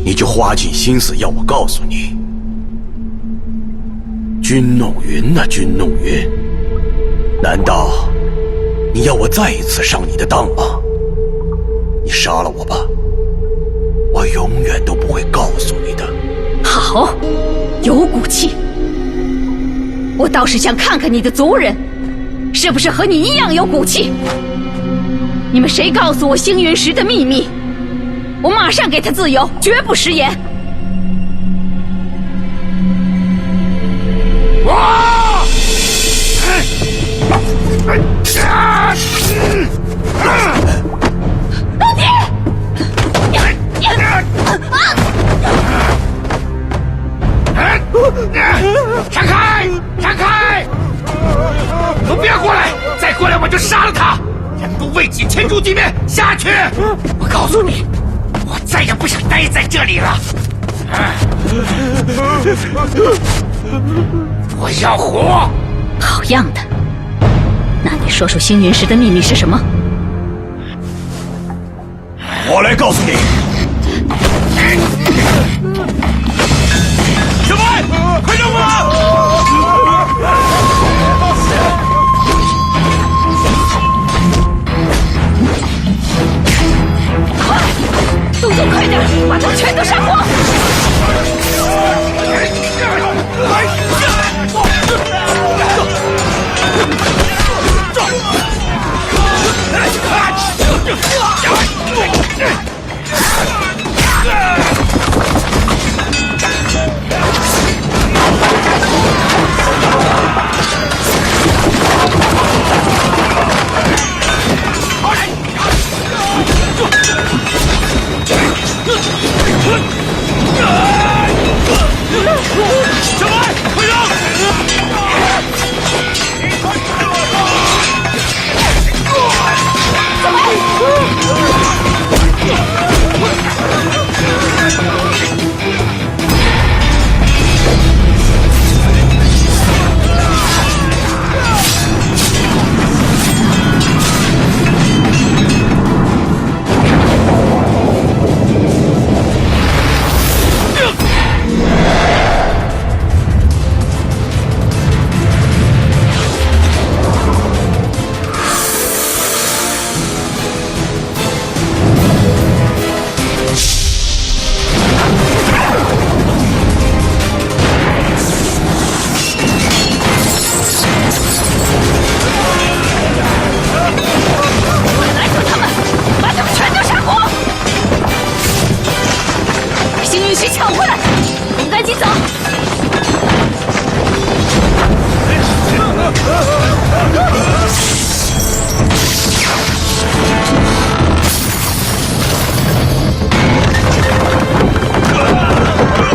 你就花尽心思要我告诉你，君弄云呐，君弄云，难道你要我再一次上你的当吗？你杀了我吧，我永远都不会告诉你的。好，有骨气。我倒是想看看你的族人，是不是和你一样有骨气？你们谁告诉我星云石的秘密，我马上给他自由，绝不食言。老爹！闪开！闪开！都别过来！再过来我就杀了他！人不为己，天诛地灭！下去！我告诉你，我再也不想待在这里了。我要活！好样的！那你说说星云石的秘密是什么？我来告诉你。去抢回来！我们赶紧走。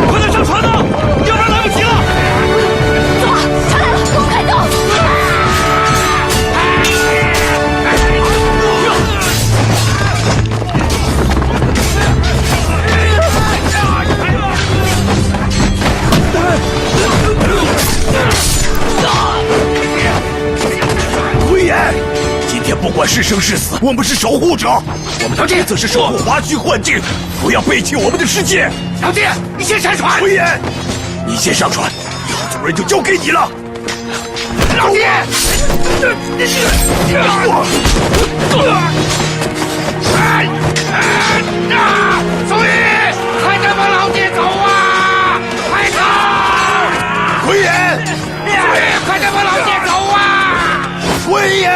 快点上船呐，要不然来不及了！走啊，船来了，给我开动！灰岩，今天不管是生是死，我们是守护者，我们的职责是守护华胥幻境，不要背弃我们的世界。小弟，你先上船。灰岩，你先上船，以后主人就交给你了。老弟，宋玉，快点往老爹走啊！快走！灰岩，宋玉，快点往老爹走啊！灰岩。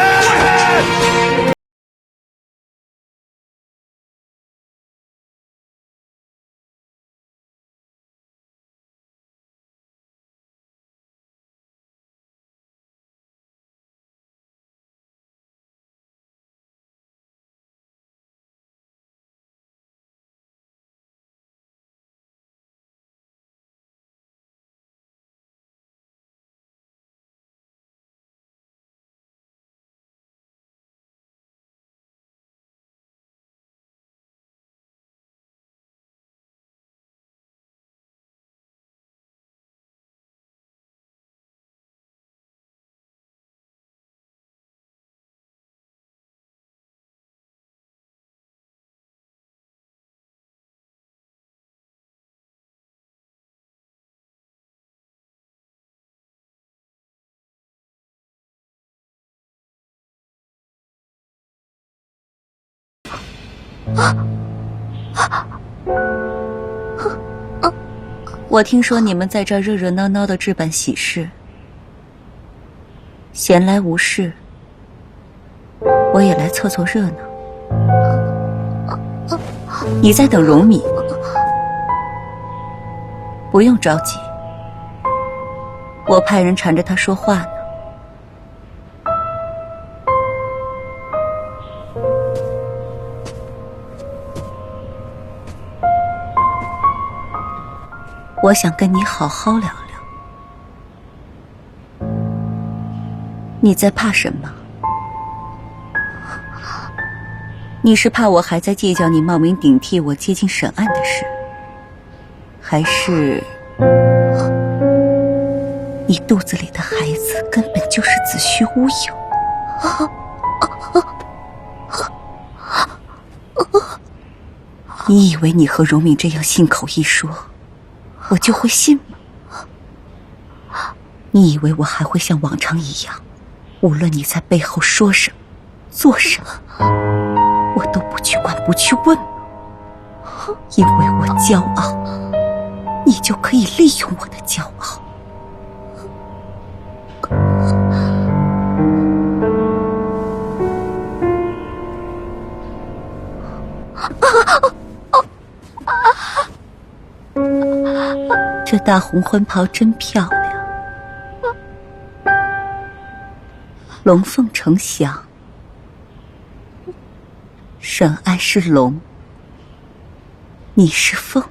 我听说你们在这儿热热闹闹的置办喜事，闲来无事，我也来凑凑热闹。你在等荣敏，不用着急，我派人缠着他说话呢。我想跟你好好聊聊。你在怕什么？你是怕我还在计较你冒名顶替我接近沈岸的事，还是你肚子里的孩子根本就是子虚乌有？你以为你和荣敏这样信口一说，我就会信吗？你以为我还会像往常一样，无论你在背后说什么、做什么，我都不去管、不去问吗？因为我骄傲，你就可以利用我的骄傲。这大红婚袍真漂亮，龙凤呈祥，沈岸是龙，你是凤。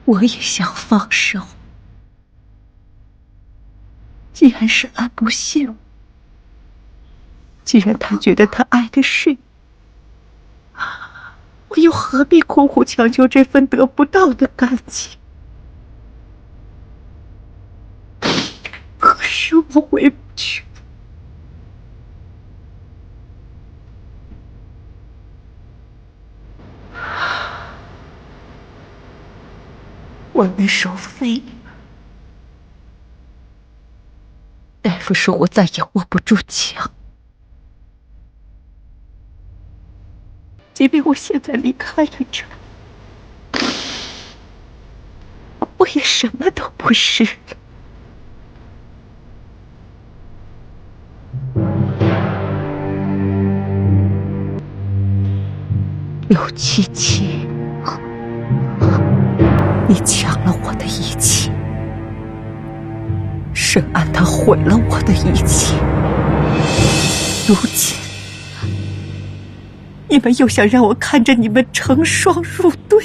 我也想放手，既然沈岸不信我，既然他觉得他爱的是你，我又何必苦苦强求这份得不到的感情？可是我回不去。我那手废了，大夫说我再也握不住枪。即便我现在离开了这，我也什么都不是了。刘七七，你抢了我的一切，沈安他毁了我的一切，如今你们又想让我看着你们成双入对，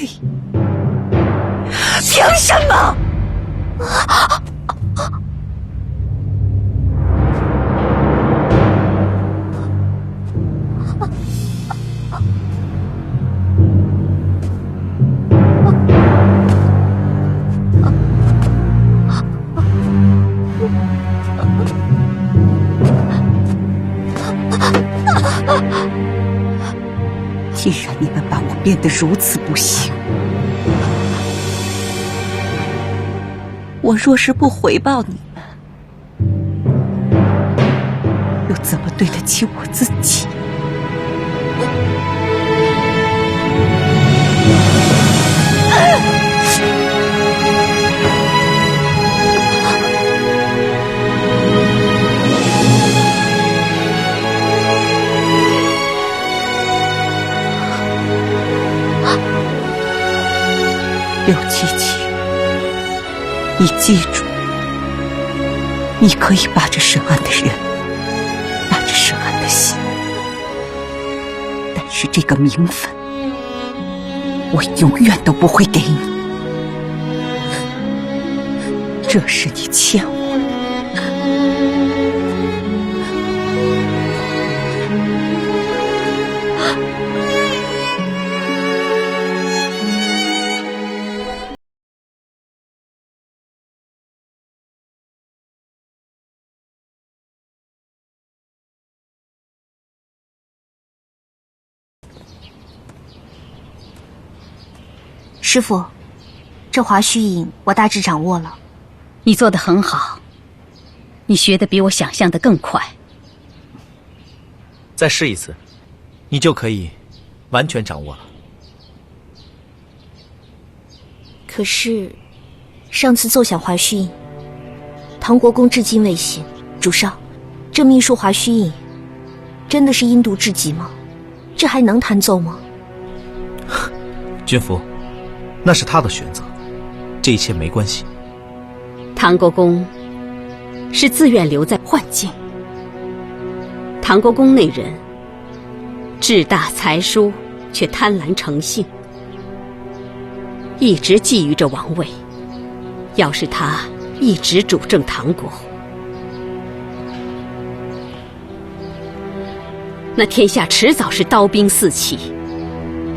凭什么？既然你们把我变得如此不幸，我若是不回报你们，又怎么对得起我自己？刘七七，你记住，你可以把着沈安的人，把着沈安的心，但是这个名分，我永远都不会给你。这是你欠我的。师傅，这华胥引我大致掌握了。你做得很好，你学得比我想象的更快。再试一次，你就可以完全掌握了。可是，上次奏响华胥引，唐国公至今未醒。主上，这秘术华胥引真的是阴毒至极吗？这还能弹奏吗？君服，那是他的选择，这一切没关系。唐国公是自愿留在幻境。唐国公那人志大才疏，却贪婪成性，一直觊觎着王位。要是他一直主政唐国，那天下迟早是刀兵四起。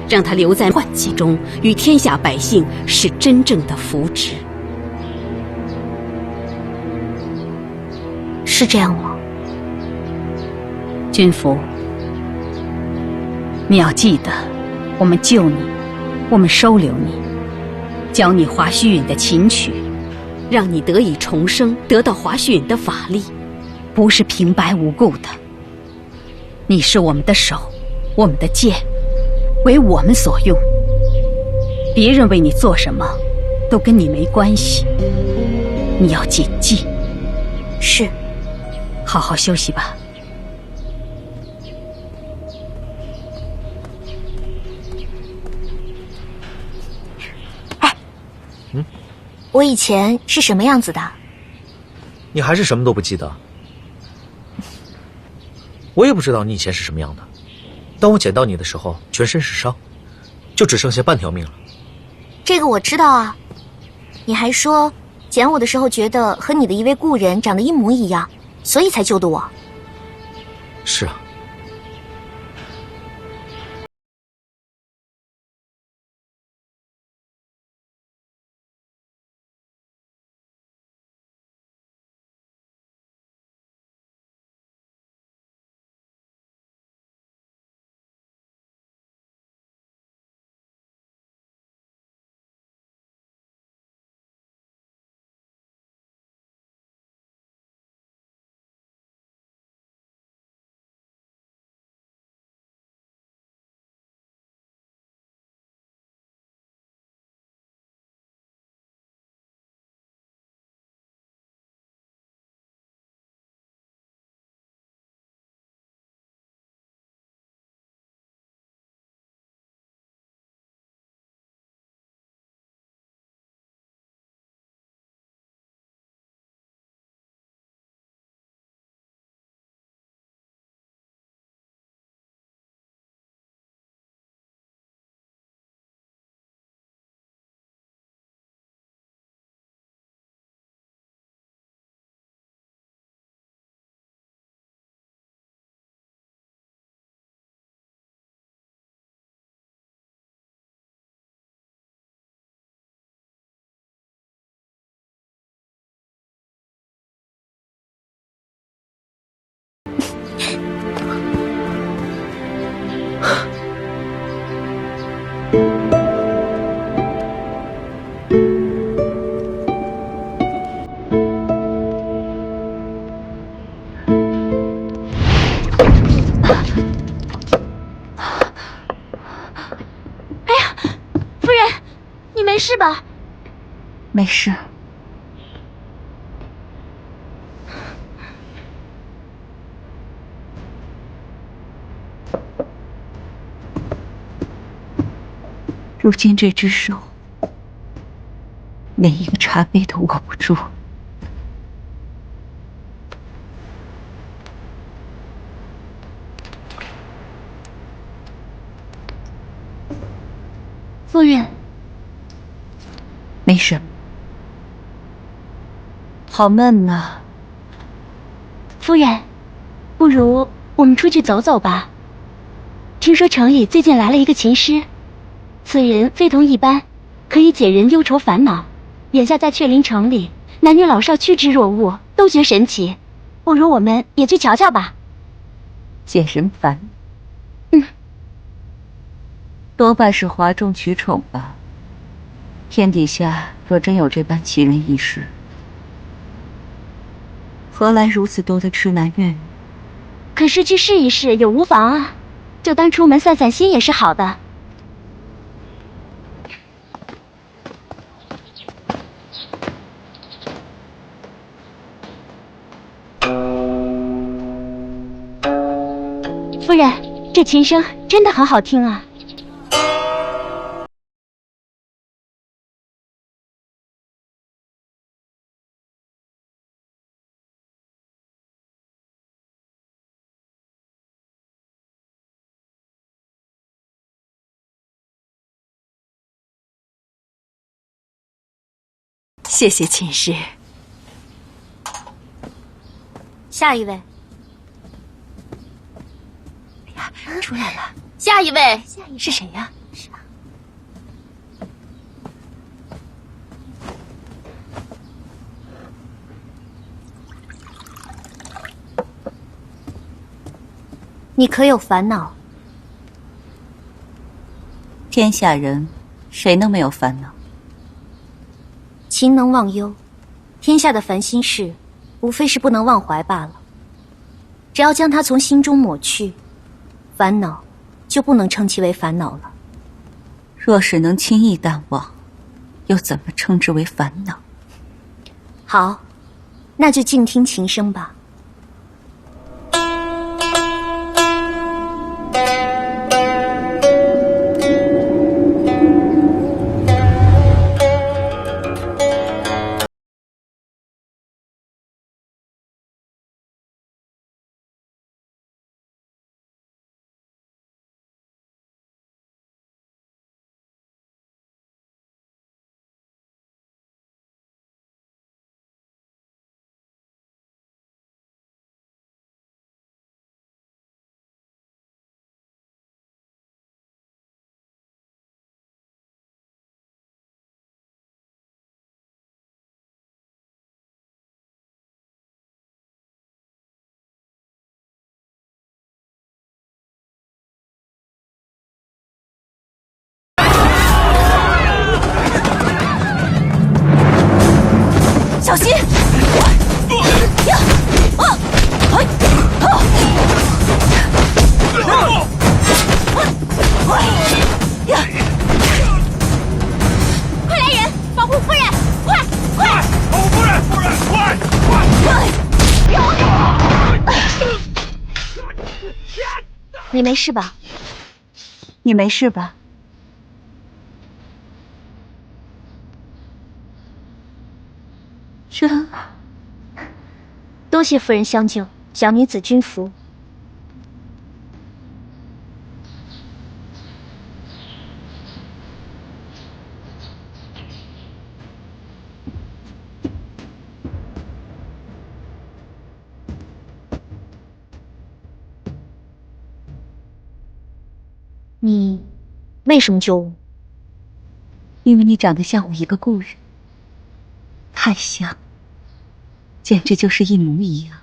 让他留在幻境中，与天下百姓是真正的福祉。是这样吗？君服，你要记得，我们救你，我们收留你，教你华胥引的琴曲，让你得以重生，得到华胥引的法力，不是平白无故的。你是我们的手，我们的剑，为我们所用，别人为你做什么，都跟你没关系。你要谨记。是。好好休息吧。哎，我以前是什么样子的？你还是什么都不记得？我也不知道你以前是什么样的。当我捡到你的时候，全身是伤，就只剩下半条命了。这个我知道啊。你还说捡我的时候觉得和你的一位故人长得一模一样，所以才救的我。是啊。没事吧？没事。如今这只手，连一个茶杯都握不住。夫人，没事。好闷呐。夫人，不如我们出去走走吧。听说城里最近来了一个琴师，此人非同一般，可以解人忧愁烦恼。眼下在雀灵城里，男女老少趋之若鹜，都觉神奇。不如我们也去瞧瞧吧。解人烦。多半是哗众取宠吧。天底下若真有这般奇人异事，何来如此多的痴男怨女？可是去试一试有无妨啊，就当出门散散心也是好的。夫人，这琴声真的很好听啊。谢谢琴师。下一位。哎呀，出来了。下一位。是谁呀？你可有烦恼？天下人，谁能没有烦恼？情能忘忧，天下的烦心事，无非是不能忘怀罢了。只要将它从心中抹去，烦恼就不能称其为烦恼了。若是能轻易淡忘，又怎么称之为烦恼？好，那就静听琴声吧。小心！快来人，保护夫人！快！保护夫人！夫人，快！你没事吧？你没事吧？这，多谢夫人相救，小女子君服。你为什么救我？因为你长得像我一个故人，太像，简直就是一模一样。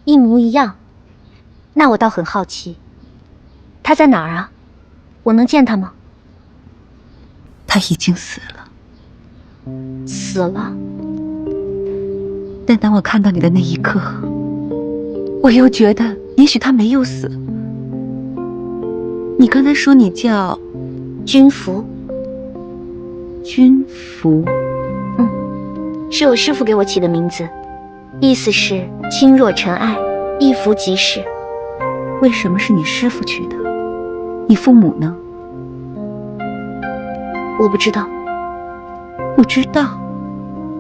一模一样？那我倒很好奇，他在哪儿啊？我能见他吗？他已经死了。死了？但当我看到你的那一刻，我又觉得也许他没有死。你刚才说你叫君服。君服。是我师父给我起的名字，意思是轻若尘埃，一服即是。为什么是你师父取的？你父母呢？我不知道。不知道？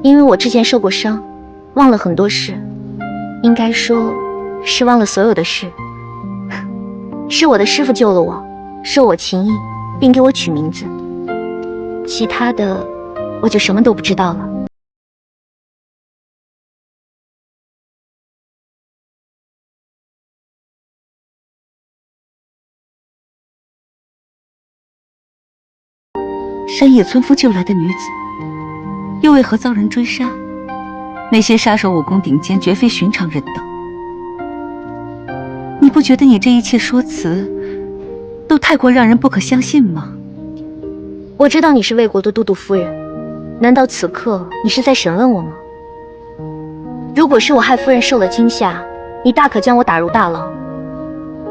因为我之前受过伤，忘了很多事，应该说是忘了所有的事。是我的师父救了我，受我情谊，并给我取名字。其他的，我就什么都不知道了。山野村夫救来的女子，又为何遭人追杀？那些杀手武功顶尖，绝非寻常人等。你不觉得你这一切说辞都太过让人不可相信吗？我知道你是魏国的都督夫人，难道此刻你是在审问我吗？如果是我害夫人受了惊吓，你大可将我打入大牢。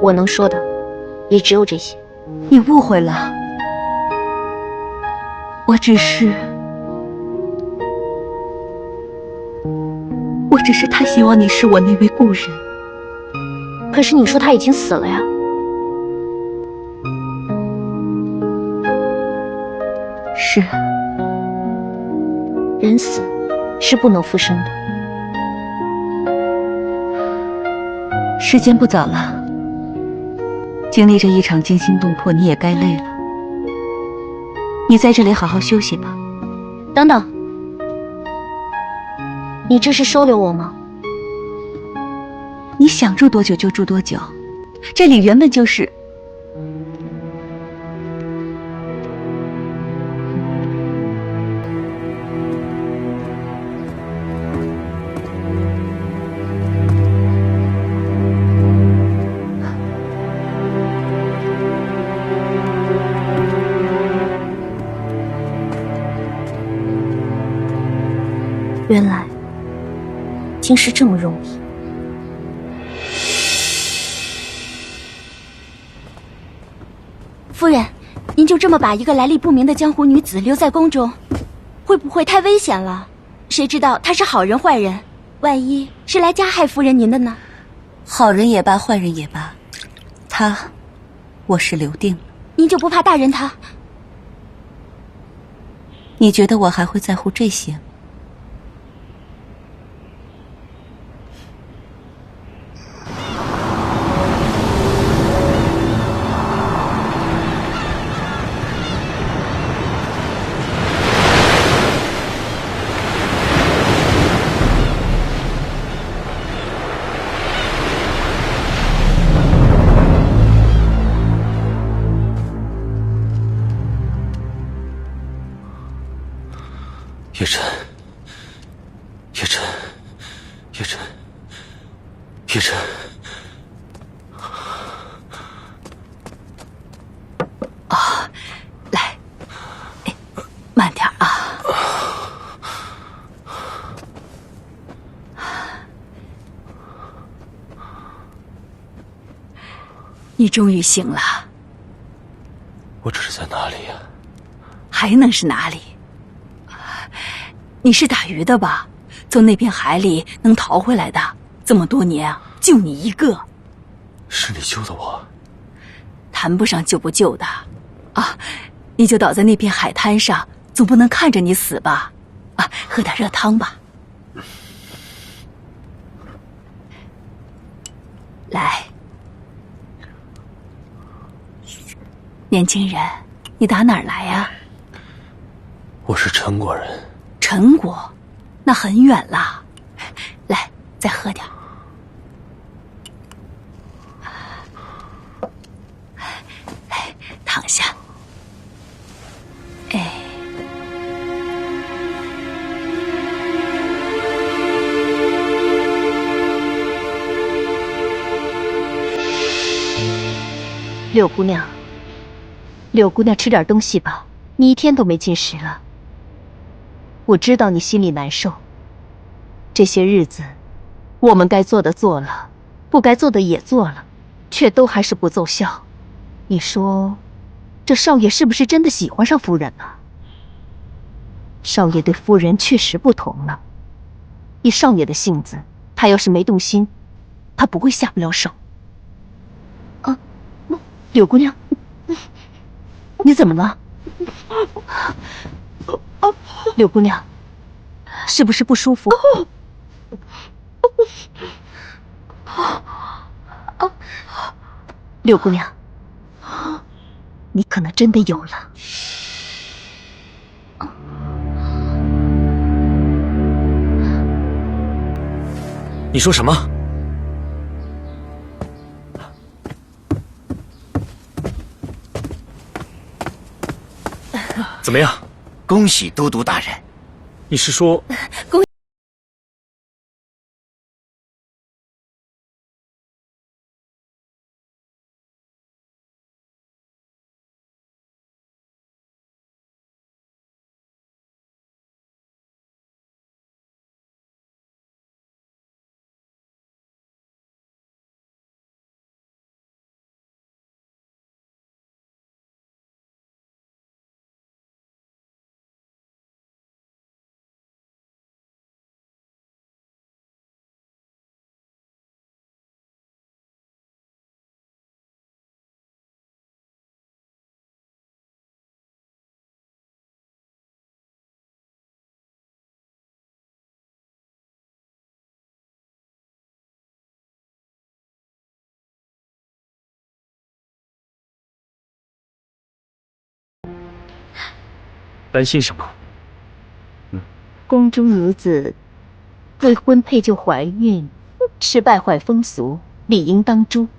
我能说的也只有这些。你误会了，我只是太希望你是我那位故人。可是你说他已经死了呀。是，人死是不能复生的。时间不早了，经历这一场惊心动魄，你也该累了。你在这里好好休息吧。等等，你这是收留我吗？你想住多久就住多久，这里原本就是……原来竟是这么容易。夫人，您就这么把一个来历不明的江湖女子留在宫中，会不会太危险了？谁知道她是好人坏人，万一是来加害夫人您的呢？好人也罢，坏人也罢，她，我是留定了。您就不怕大人他？你觉得我还会在乎这些吗？叶晨，叶晨，叶晨，叶晨，啊，来，慢点啊。你终于醒了。我这是在哪里呀？还能是哪里？你是打鱼的吧？从那片海里能逃回来的，这么多年啊，就你一个。是你救的我？谈不上救不救的，啊，你就倒在那片海滩上，总不能看着你死吧？啊，喝点热汤吧。来，年轻人，你打哪儿来呀？我是陈国人。陈国，那很远了。来，再喝点。来，躺下。哎，柳姑娘，柳姑娘，吃点东西吧，你一天都没进食了。我知道你心里难受，这些日子，我们该做的做了，不该做的也做了，却都还是不奏效。你说，这少爷是不是真的喜欢上夫人了？少爷对夫人确实不同了。以少爷的性子，他要是没动心，他不会下不了手。啊，柳姑娘，你怎么了？柳姑娘，是不是不舒服？柳姑娘，你可能真的有了。你说什么？怎么样？恭喜都督大人。你是说？恭喜。担心什么？宫中女子未婚配就怀孕，是败坏风俗，理应当诛。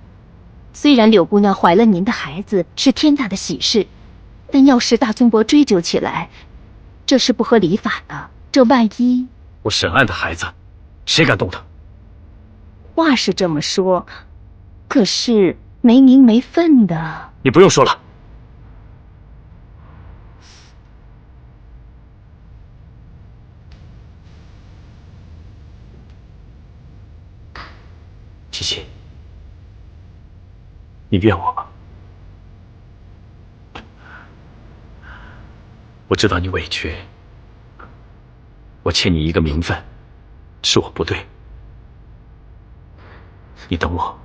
虽然柳姑娘怀了您的孩子是天大的喜事，但要是大宗伯追究起来，这是不合礼法的。这万一……我沈岸的孩子，谁敢动他？话是这么说，可是没名没分的。你不用说了。琪琪，你怨我吗？我知道你委屈，我欠你一个名分，是我不对。你等我，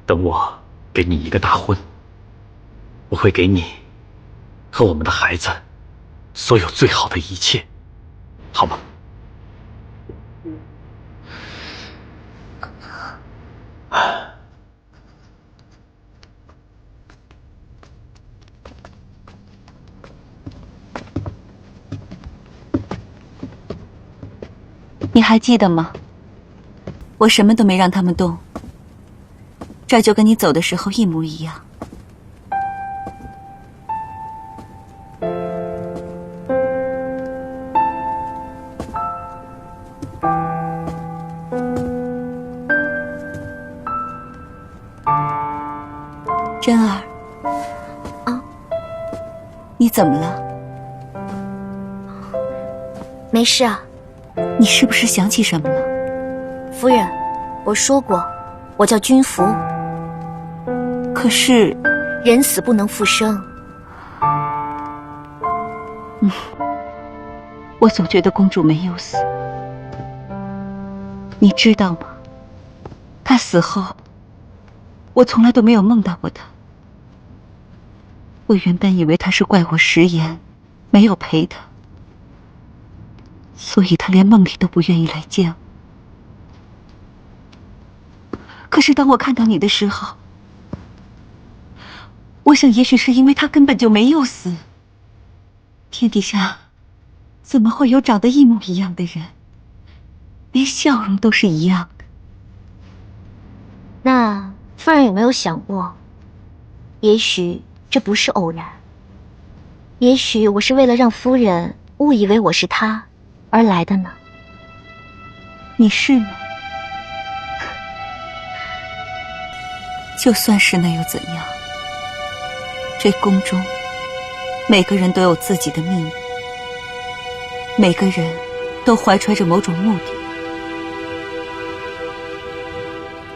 等我给你一个大婚，我会给你和我们的孩子所有最好的一切，好吗？你还记得吗？我什么都没让他们动，这就跟你走的时候一模一样。真儿，你怎么了？没事啊。你是不是想起什么了？夫人，我说过，我叫君服。可是，人死不能复生。我总觉得公主没有死。你知道吗？她死后，我从来都没有梦到过她。我原本以为她是怪我食言，没有陪她。所以他连梦里都不愿意来见我。可是当我看到你的时候，我想也许是因为他根本就没有死。天底下怎么会有长得一模一样的人，连笑容都是一样的？那夫人有没有想过，也许这不是偶然，也许我是为了让夫人误以为我是他而来的呢？你是吗？就算是那又怎样？这宫中每个人都有自己的命运，每个人都怀揣着某种目的。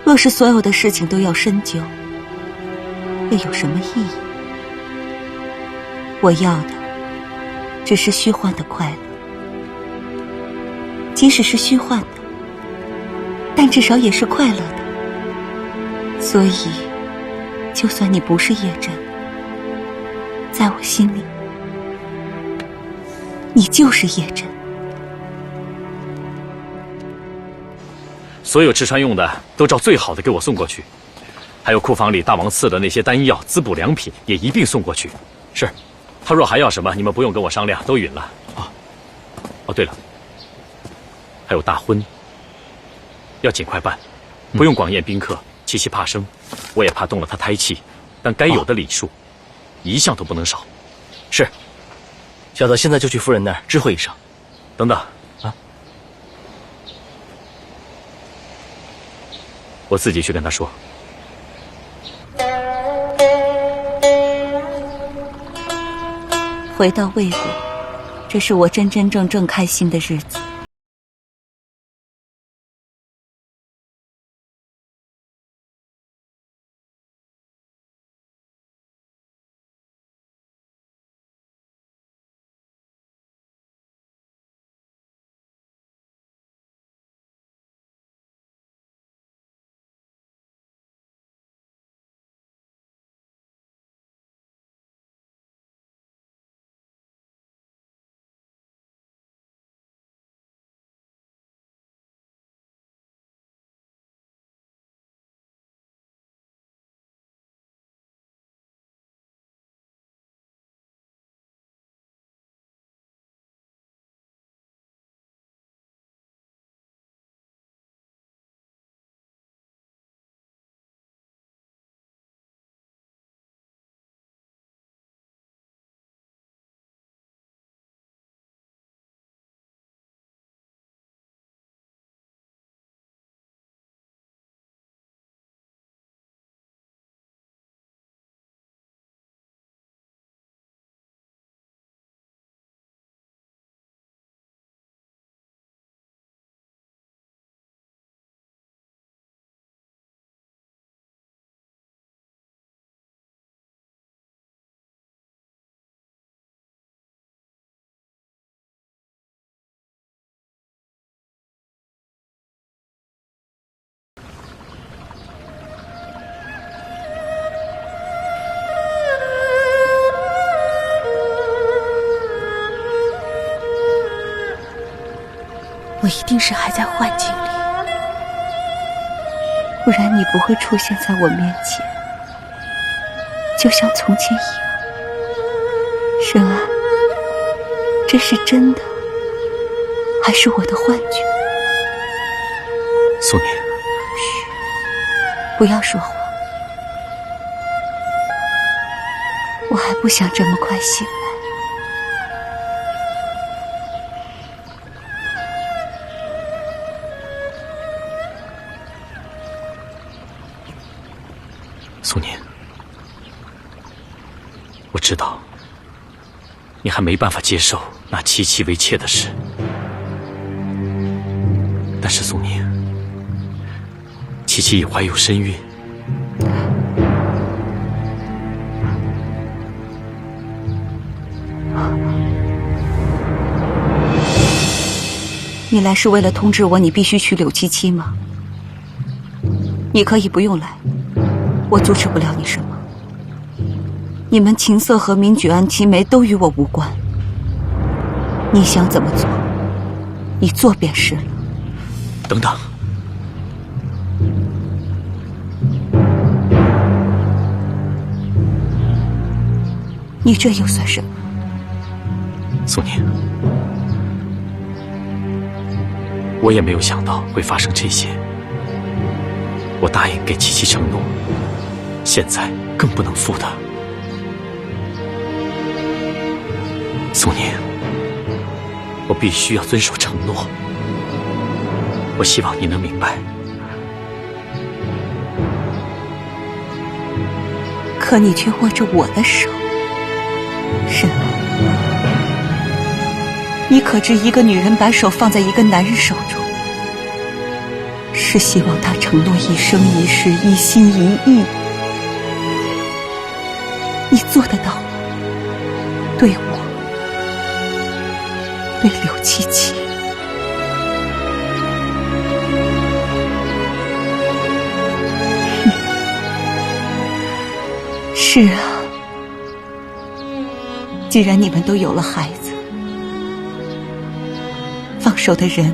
若是所有的事情都要深究，又有什么意义？我要的只是虚幻的快乐。即使是虚幻的，但至少也是快乐的。所以，就算你不是叶真，在我心里，你就是叶真。所有吃穿用的都照最好的给我送过去，还有库房里大王赐的那些丹药、滋补良品也一并送过去。是，他若还要什么，你们不用跟我商量，都允了。哦，对了，还有大婚，要尽快办，不用广宴宾客，七七怕生，我也怕动了他胎气，但该有的礼数，一项都不能少。是，小的现在就去夫人那儿知会一声。等等啊，我自己去跟他说。回到魏国，这是我真真正正开心的日子。我一定是还在幻境里，不然你不会出现在我面前，就像从前一样。深爱，这是真的，还是我的幻觉？苏宁，嘘，不要说话，我还不想这么快醒来。苏宁，我知道你还没办法接受纳七七为妾的事，但是苏宁，七七已怀有身孕，你来是为了通知我你必须娶柳七七吗？你可以不用来，我阻止不了你什么。你们秦瑟和明举案齐眉都与我无关，你想怎么做，你做便是了。等等，你这又算什么？苏宁，我也没有想到会发生这些。我答应给七七承诺，现在更不能负他。苏宁，我必须要遵守承诺。我希望你能明白。可你却握着我的手，深爱，你可知一个女人把手放在一个男人手中，是希望他承诺一生一世一心一意，你做得到吗？对我，为刘七七。是啊，既然你们都有了孩子，放手的人